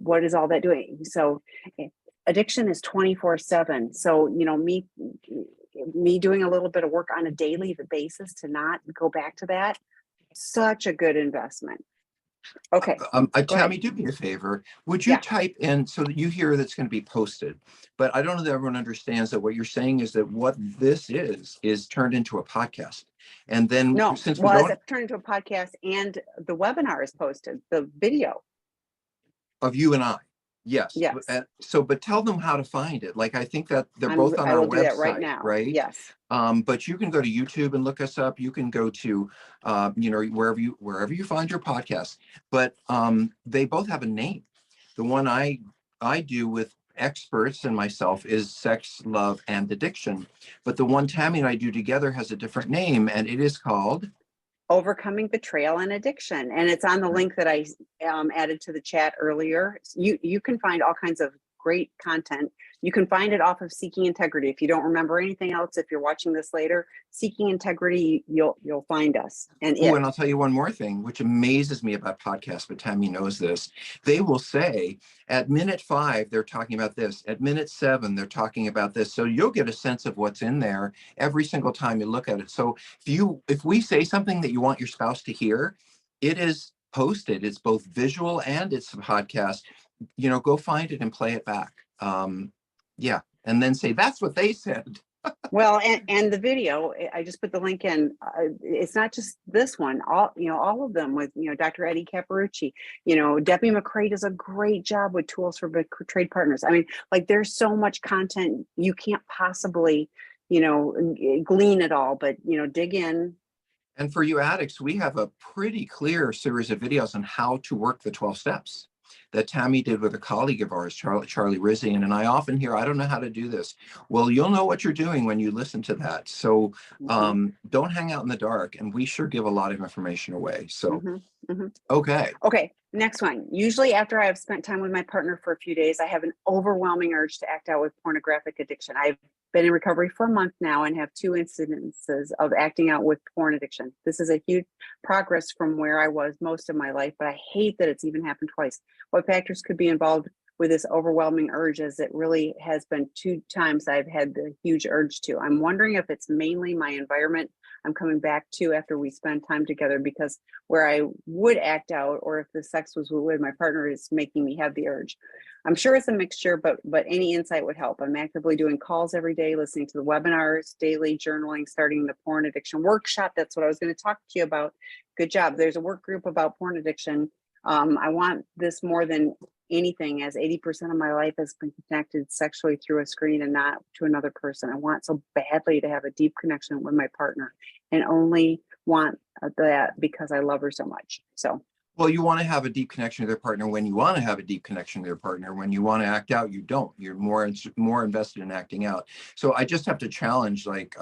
what is all that doing? So addiction is 24/7. So, me doing a little bit of work on a daily basis to not go back to that, such a good investment. Okay. Tammy, do me a favor. Would you type in, so that you hear that's going to be posted, but I don't know that everyone understands that what you're saying is that what this is turned into a podcast. And then it's turned into a podcast, and the webinar is posted, the video of you and I. Yes. But tell them how to find it. I think that they're both on our website, do that right now. Right? Yes. But you can go to YouTube and look us up. You can go to, wherever you find your podcast. But they both have a name. The one I do with experts and myself is Sex, Love, and Addiction. But the one Tammy and I do together has a different name, and it is called Overcoming Betrayal and Addiction. And it's on the link that I added to the chat earlier. You can find all kinds of great content. You can find it off of Seeking Integrity. If you don't remember anything else, if you're watching this later, Seeking Integrity, you'll find us. And I'll tell you one more thing, which amazes me about podcasts, but Tammy knows this. They will say at minute 5, they're talking about this. At minute 7, they're talking about this. So you'll get a sense of what's in there every single time you look at it. So if we say something that you want your spouse to hear, it is posted. It's both visual and it's a podcast. Go find it and play it back. And then say, that's what they said. Well, and the video, I just put the link in. It's not just this one, all of them with, Dr. Eddie Caparucci, Debbie McCrae does a great job with tools for trade partners. I mean, there's so much content you can't possibly, glean it all, but, dig in. And for you addicts, we have a pretty clear series of videos on how to work the 12 steps. that Tammy did with a colleague of ours, Charlie Rizian. And I often hear, I don't know how to do this. Well, you'll know what you're doing when you listen to that. So Mhm. don't hang out in the dark. And we sure give a lot of information away. So, Mhm. Mhm. okay. Okay, next one. Usually after I have spent time with my partner for a few days, I have an overwhelming urge to act out with pornographic addiction. I've been in recovery for a month now and have 2 incidences of acting out with porn addiction. This is a huge progress from where I was most of my life, but I hate that it's even happened twice. What factors could be involved with this overwhelming urge, as it really has been 2 times I've had the huge urge to? I'm wondering if it's mainly my environment I'm coming back to after we spend time together, because where I would act out, or if the sex was with my partner, is making me have the urge. I'm sure it's a mixture, but any insight would help. I'm actively doing calls every day, listening to the webinars, daily journaling, starting the porn addiction workshop. That's what I was going to talk to you about. Good job. There's a work group about porn addiction. I want this more than anything, as 80% of my life has been connected sexually through a screen and not to another person. I want so badly to have a deep connection with my partner, and only want that because I love her so much. So, Well, you want to have a deep connection with your partner when you want to have a deep connection with your partner. When you want to act out, you don't. You're more invested in acting out. So I just have to challenge, like,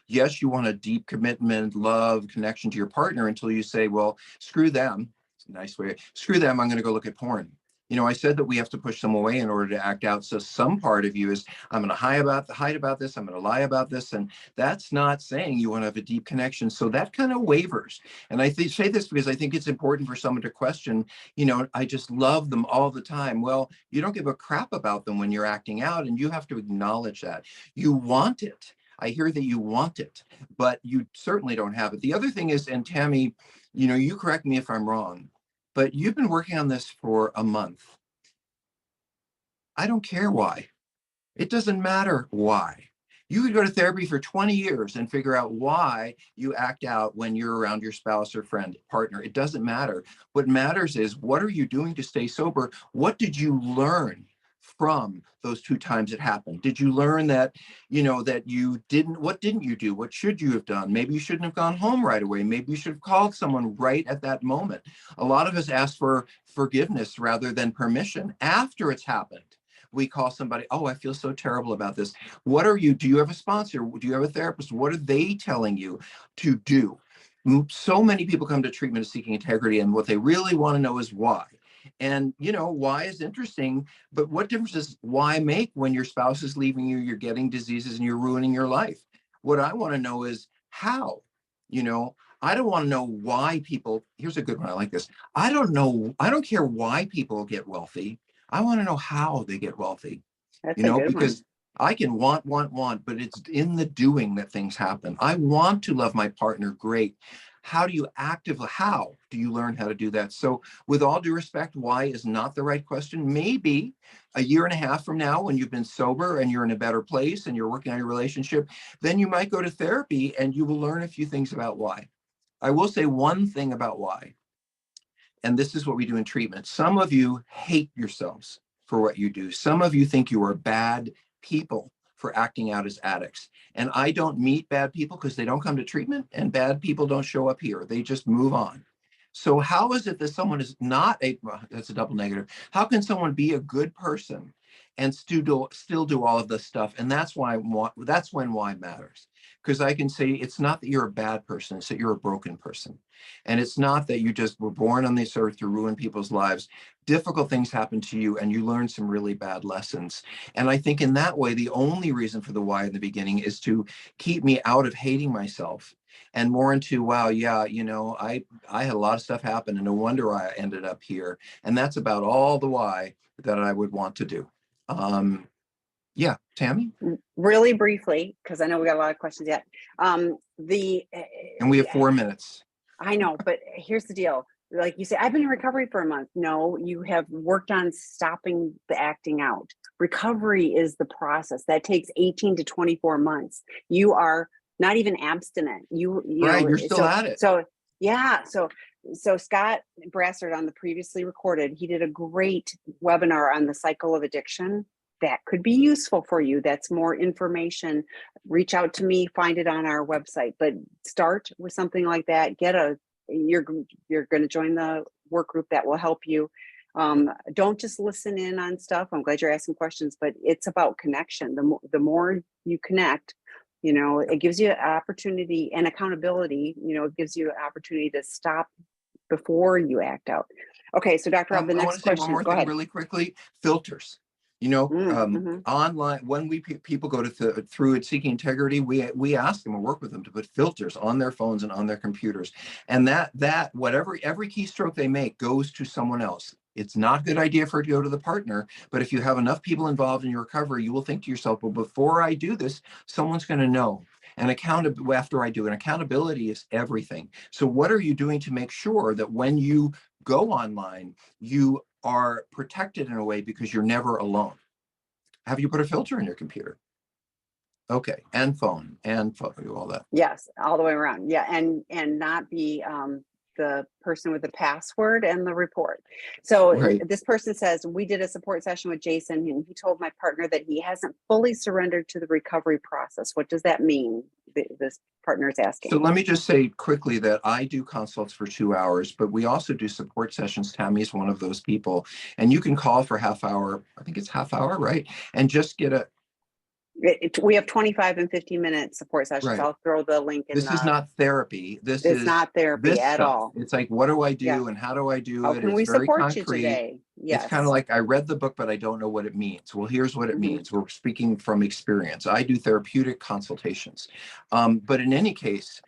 yes, you want a deep commitment, love, connection to your partner until you say, well, screw them. It's a nice way. Screw them. I'm going to go look at porn. You know, I said that we have to push them away in order to act out. So some part of you is, I'm going to hide about this. I'm going to lie about this. And that's not saying you want to have a deep connection. So that kind of wavers. And I say this because I think it's important for someone to question, you know, I just love them all the time. Well, you don't give a crap about them when you're acting out, and you have to acknowledge that. You want it. I hear that you want it, but you certainly don't have it. The other thing is, and Tammy, you know, you correct me if I'm wrong, but you've been working on this for a month. I don't care why. It doesn't matter why. You could go to therapy for 20 years and figure out why you act out when you're around your spouse or friend, partner. It doesn't matter. What matters is, what are you doing to stay sober? What did you learn from those 2 times it happened? Did you learn that, you know, that you didn't, what didn't you do? What should you have done? Maybe you shouldn't have gone home right away. Maybe you should have called someone right at that moment. A lot of us ask for forgiveness rather than permission after it's happened. We call somebody, oh, I feel so terrible about this. What are you, do you have a sponsor? Do you have a therapist? What are they telling you to do? So many people come to treatment seeking integrity, and what they really want to know is why. And, you know, why is interesting, but what difference does why make when your spouse is leaving you, you're getting diseases, and you're ruining your life? What I want to know is how. You know, I don't want to know why people, here's a good one, I like this. I don't care why people get wealthy. I want to know how they get wealthy, that's you a know, good one. because I can want, but it's in the doing that things happen. I want to love my partner. Great. How do you learn how to do that? So with all due respect, why is not the right question. Maybe a year and a half from now, when you've been sober and you're in a better place and you're working on your relationship, then you might go to therapy and you will learn a few things about why. I will say one thing about why, and this is what we do in treatment. Some of you hate yourselves for what you do. Some of you think you are bad people for acting out as addicts. And I don't meet bad people because they don't come to treatment, and bad people don't show up here. They just move on. So how is it that someone is not a, well, that's a double negative. How can someone be a good person and still do all of this stuff? And that's when why matters. Because I can say it's not that you're a bad person, it's that you're a broken person. And it's not that you just were born on this earth to ruin people's lives. Difficult things happen to you, and you learn some really bad lessons. And I think in that way, the only reason for the why in the beginning is to keep me out of hating myself and more into, wow, yeah, you know, I had a lot of stuff happen, and no wonder I ended up here. And that's about all the why that I would want to do. Yeah, Tammy? Really briefly, because I know we got a lot of questions yet. The And we have 4 minutes. I know, but here's the deal. Like you say, I've been in recovery for a month. No, you have worked on stopping the acting out. Recovery is the process that takes 18 to 24 months. You are not even abstinent. You Right, know, you're still at it. so yeah. So Scott Brassard on the previously recorded, he did a great webinar on the cycle of addiction. That could be useful for you. That's more information. Reach out to me, find it on our website, but start with something like that. You're going to join the work group that will help you. Don't just listen in on stuff. I'm glad you're asking questions, but it's about connection. The more you connect, it gives you an opportunity and accountability. It gives you an opportunity to stop before you act out. Okay, so Dr. Rob, the I want next to say one question, more go thing ahead. really quickly. Filters. Mm-hmm. Online, when people go to through it seeking integrity, we ask them and work with them to put filters on their phones and on their computers, and that whatever every keystroke they make goes to someone else. It's not a good idea for it to go to the partner, but if you have enough people involved in your recovery, you will think to yourself, well, before I do this, someone's going to know. And after I do, and accountability is everything. So what are you doing to make sure that when you go online, you are protected in a way because you're never alone? Have you put a filter in your computer? Okay, and phone, all that. Yes, all the way around. Yeah, and not be the person with the password and the report. So Right. this person says, we did a support session with Jason and he told my partner that he hasn't fully surrendered to the recovery process. What does that mean? This partner is So asking. let me just say quickly that I do consults for 2 hours, but we also do support sessions. Tammy is one of those people, and you can call for half hour. I think it's half hour, right? And just get a We have 25 and 15-minute support sessions. right. I'll throw the link in This is the, not therapy. This it's is not therapy this at stuff. all. It's like, what do I Yeah. do and how do I do How it? can It's we very support you concrete. today? It's kind of Yes. like, I read the book, but I don't know what it means. Well, here's what it Mm-hmm. means. We're speaking from experience. I do therapeutic consultations. But in any case,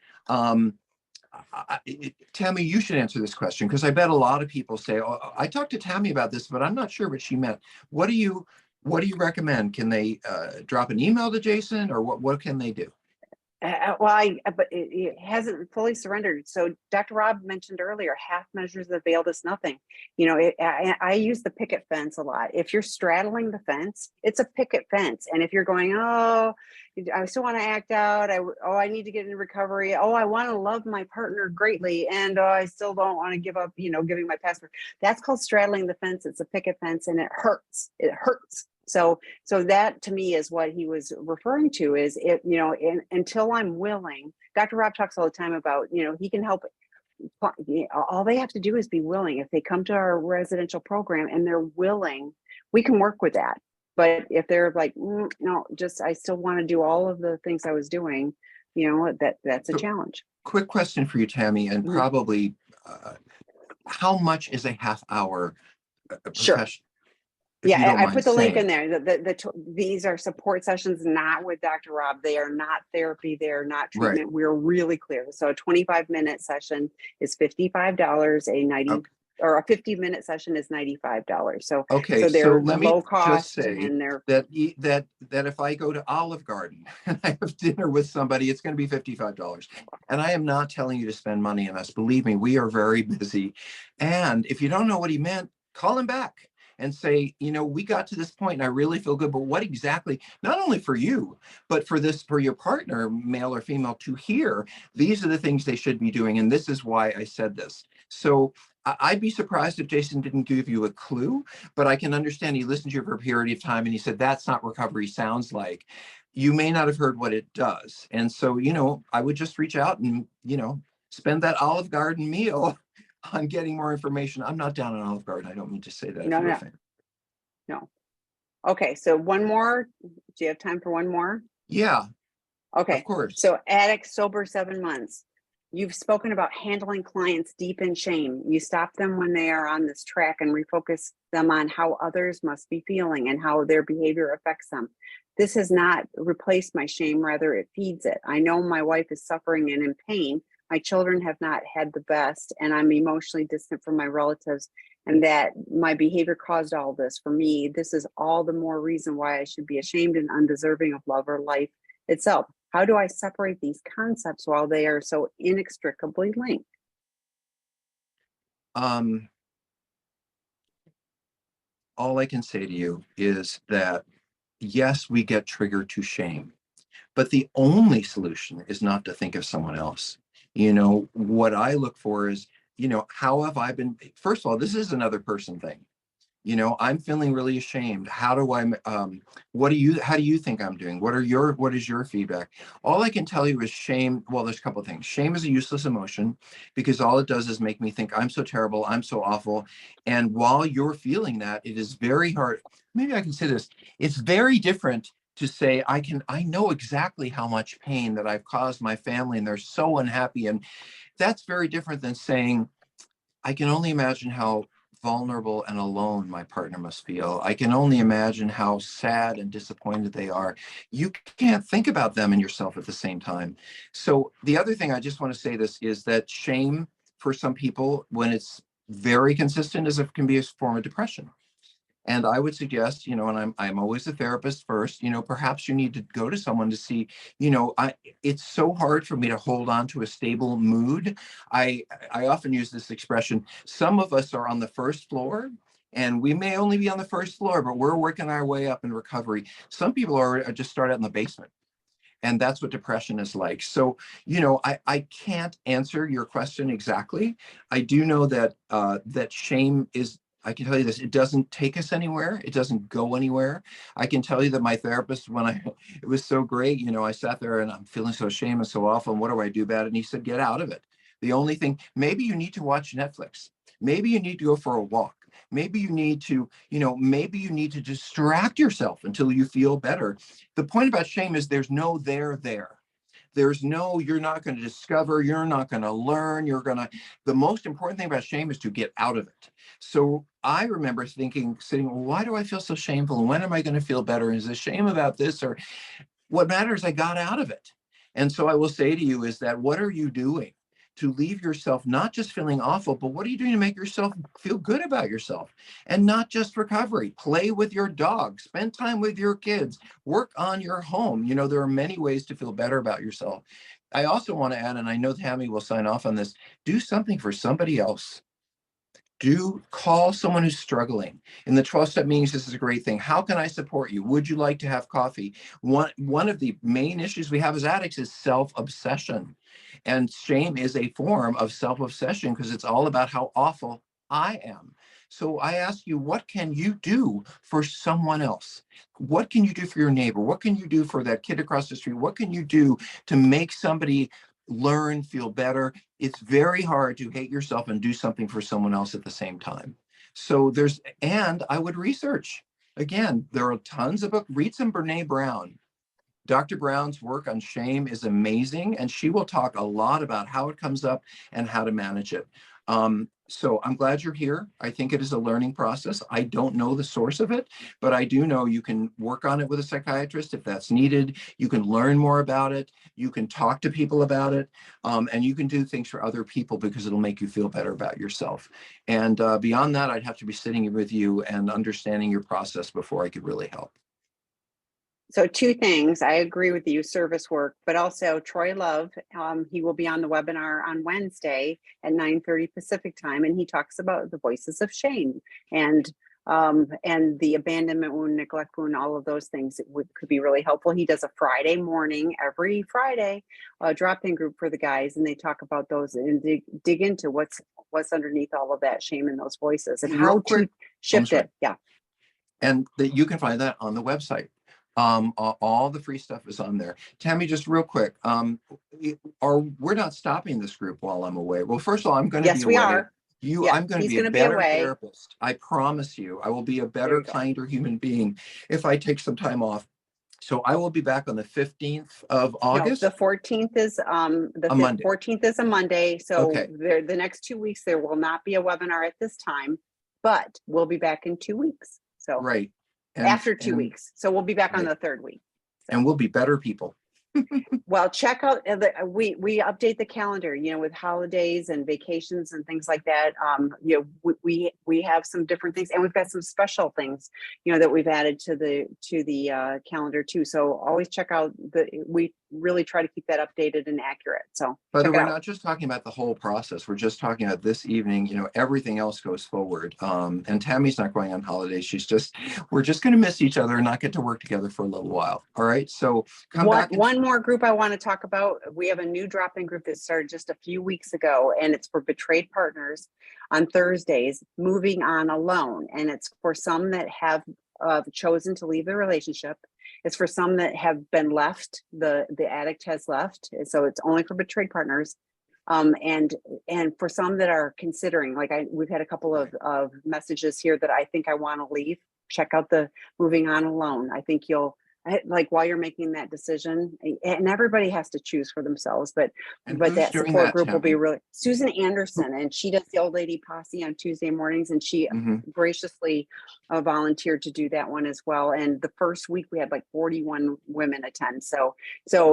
Tammy, you should answer this question, because I bet a lot of people say, oh, I talked to Tammy about this, but I'm not sure what she meant. What do you recommend? Can they drop an email to Jason, or what can they do? But it hasn't fully surrendered. So Dr. Rob mentioned earlier, half measures availed us nothing. I use the picket fence a lot. If you're straddling the fence, it's a picket fence. And if you're going, oh, I still want to act out. I need to get in recovery. Oh, I want to love my partner greatly. And I still don't want to give up, giving my password. That's called straddling the fence. It's a picket fence and it hurts. It hurts. So that to me is what he was referring to, is it, until I'm willing. Dr. Rob talks all the time about, he can help. All they have to do is be willing. If they come to our residential program and they're willing, we can work with that. But if they're like, no, I still want to do all of the things I was doing, that's a challenge. Quick question for you, Tammy, and Mhm. probably how much is a half hour Sure. profession, if you Yeah, don't I mind put the link in saying? there. These are support sessions, not with Dr. Rob. They are not therapy. They are not Right. treatment. We're really clear. So a 25-minute session is $55. Okay. Or a 50-minute session is $95. So Okay, so they're let me low just cost say and they're that if I go to Olive Garden and I have dinner with somebody, it's going to be $55. And I am not telling you to spend money on us. Believe me, we are very busy. And if you don't know what he meant, call him back and say, we got to this point and I really feel good, but what exactly, not only for you, but for your partner, male or female, to hear, these are the things they should be doing. And this is why I said this. So I'd be surprised if Jason didn't give you a clue, but I can understand he listened to you for a period of time and he said, that's not recovery sounds like. You may not have heard what it does. And so, I would just reach out and, spend that Olive Garden meal on getting more information. I'm not down on Olive Garden. I don't mean to say that if no, you're a no, fan. no. Okay, so one more. Do you have time for one more? Yeah, of Okay, course. so addict sober 7 months. You've spoken about handling clients deep in shame. You stop them when they are on this track and refocus them on how others must be feeling and how their behavior affects them. This has not replaced my shame, rather it feeds it. I know my wife is suffering and in pain. My children have not had the best, and I'm emotionally distant from my relatives, and that my behavior caused all this. For me, this is all the more reason why I should be ashamed and undeserving of love or life itself. How do I separate these concepts while they are so inextricably linked? Um, all I can say to you is that, yes, we get triggered to shame, but the only solution is not to think of someone else. What I look for is, how have I been? First of all, this is another person thing. I'm feeling really ashamed. How do I, how do you think I'm doing? What is your feedback? All I can tell you is shame. Well, there's a couple of things. Shame is a useless emotion because all it does is make me think I'm so terrible, I'm so awful. And while you're feeling that, it is very hard. Maybe I can say this. It's very different to say, I know exactly how much pain that I've caused my family and they're so unhappy. And that's very different than saying, I can only imagine how vulnerable and alone my partner must feel. I can only imagine how sad and disappointed they are. You can't think about them and yourself at the same time. So the other thing I just want to say this is that shame for some people, when it's very consistent, is it can be a form of depression. And I would suggest, and I'm always a therapist first, perhaps you need to go to someone to see, it's so hard for me to hold on to a stable mood. I often use this expression, some of us are on the first floor and we may only be on the first floor, but we're working our way up in recovery. Some people are just start out in the basement. And that's what depression is like. So, I can't answer your question exactly. I do know that that shame is, I can tell you this, it doesn't take us anywhere. It doesn't go anywhere. I can tell you that my therapist, it was so great, I sat there and I'm feeling so ashamed and so awful. And what do I do about it? And he said, get out of it. The only thing, maybe you need to watch Netflix. Maybe you need to go for a walk. Maybe you need to, maybe you need to distract yourself until you feel better. The point about shame is there's no there. There's no, you're not going to discover, you're not going to learn, the most important thing about shame is to get out of it. So I remember sitting, well, why do I feel so shameful? And when am I going to feel better? Is this shame about this? Or what matters, I got out of it. And so I will say to you is that what are you doing to leave yourself not just feeling awful, but what are you doing to make yourself feel good about yourself? And not just recovery, play with your dog, spend time with your kids, work on your home. There are many ways to feel better about yourself. I also want to add, and I know Tammy will sign off on this, do something for somebody else. Do call someone who's struggling. In the 12-step meetings, this is a great thing. How can I support you? Would you like to have coffee? One of the main issues we have as addicts is self-obsession. And shame is a form of self-obsession because it's all about how awful I am. So I ask you, what can you do for someone else? What can you do for your neighbor? What can you do for that kid across the street? What can you do to make somebody learn, feel better? It's very hard to hate yourself and do something for someone else at the same time. So and I would research. Again, there are tons of books. Read some Brene Brown. Dr. Brown's work on shame is amazing, and she will talk a lot about how it comes up and how to manage it. So I'm glad you're here. I think it is a learning process. I don't know the source of it, but I do know you can work on it with a psychiatrist if that's needed. You can learn more about it. You can talk to people about it, and you can do things for other people because it'll make you feel better about yourself. And beyond that, I'd have to be sitting with you and understanding your process before I could really help. So two things, I agree with you, service work, but also Troy Love, he will be on the webinar on Wednesday at 9:30 Pacific time, and he talks about the voices of shame and the abandonment wound, neglect wound, all of those things. Could be really helpful. He does a Friday morning, every Friday, a drop-in group for the guys, and they talk about those and dig into what's underneath all of that shame and those voices and how to shift it. Yeah. And that you can find that on the website. All the free stuff is on there. Tammy, just real quick, we're not stopping this group while I'm away. Well, first of all, I'm going to be away. Yes, we are. I'm going to be a better therapist. I promise you, I will be a better, kinder human being if I take some time off. So I will be back on the 15th of August. No, the 14th is Monday. 14th is a Monday. So the next 2 weeks, there will not be a webinar at this time, but we'll be back in 2 weeks. So right. After 2 weeks. So we'll be back on the third week. So. And we'll be better people. Well, check out we update the calendar, with holidays and vacations and things like that. We have some different things, and we've got some special things, that we've added to the calendar too. So always check out we really try to keep that updated and accurate. So but we're not just talking about the whole process. We're just talking about this evening. Everything else goes forward. And Tammy's not going on holidays. We're just going to miss each other and not get to work together for a little while. All right. So come back. One more group I want to talk about. We have a new drop-in group that started just a few weeks ago, and it's for betrayed partners on Thursdays, moving on alone. And it's for some that have chosen to leave the relationship. It's for some that have been left, the addict has left. So it's only for betrayed partners. And for some that are considering, like we've had a couple of messages here that I think I want to leave. Check out the moving on alone. I think like while you're making that decision, and everybody has to choose for themselves, but that support group will be really Susan Anderson, and she does the Old Lady Posse on Tuesday mornings, and she graciously volunteered to do that one as well. And the first week we had like 41 women attend, so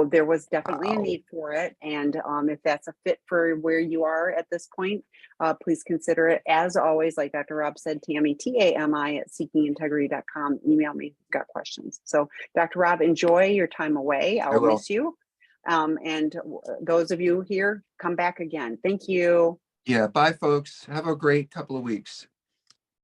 there was definitely a need for it. And if that's a fit for where you are at this point, please consider it. As always, like Dr. Rob said, Tammy, TAMI at seekingintegrity.com. Email me if you've got questions. So Dr. Rob, enjoy your time away. I'll miss you. And those of you here, come back again. Thank you. Yeah. Bye, folks. Have a great couple of weeks.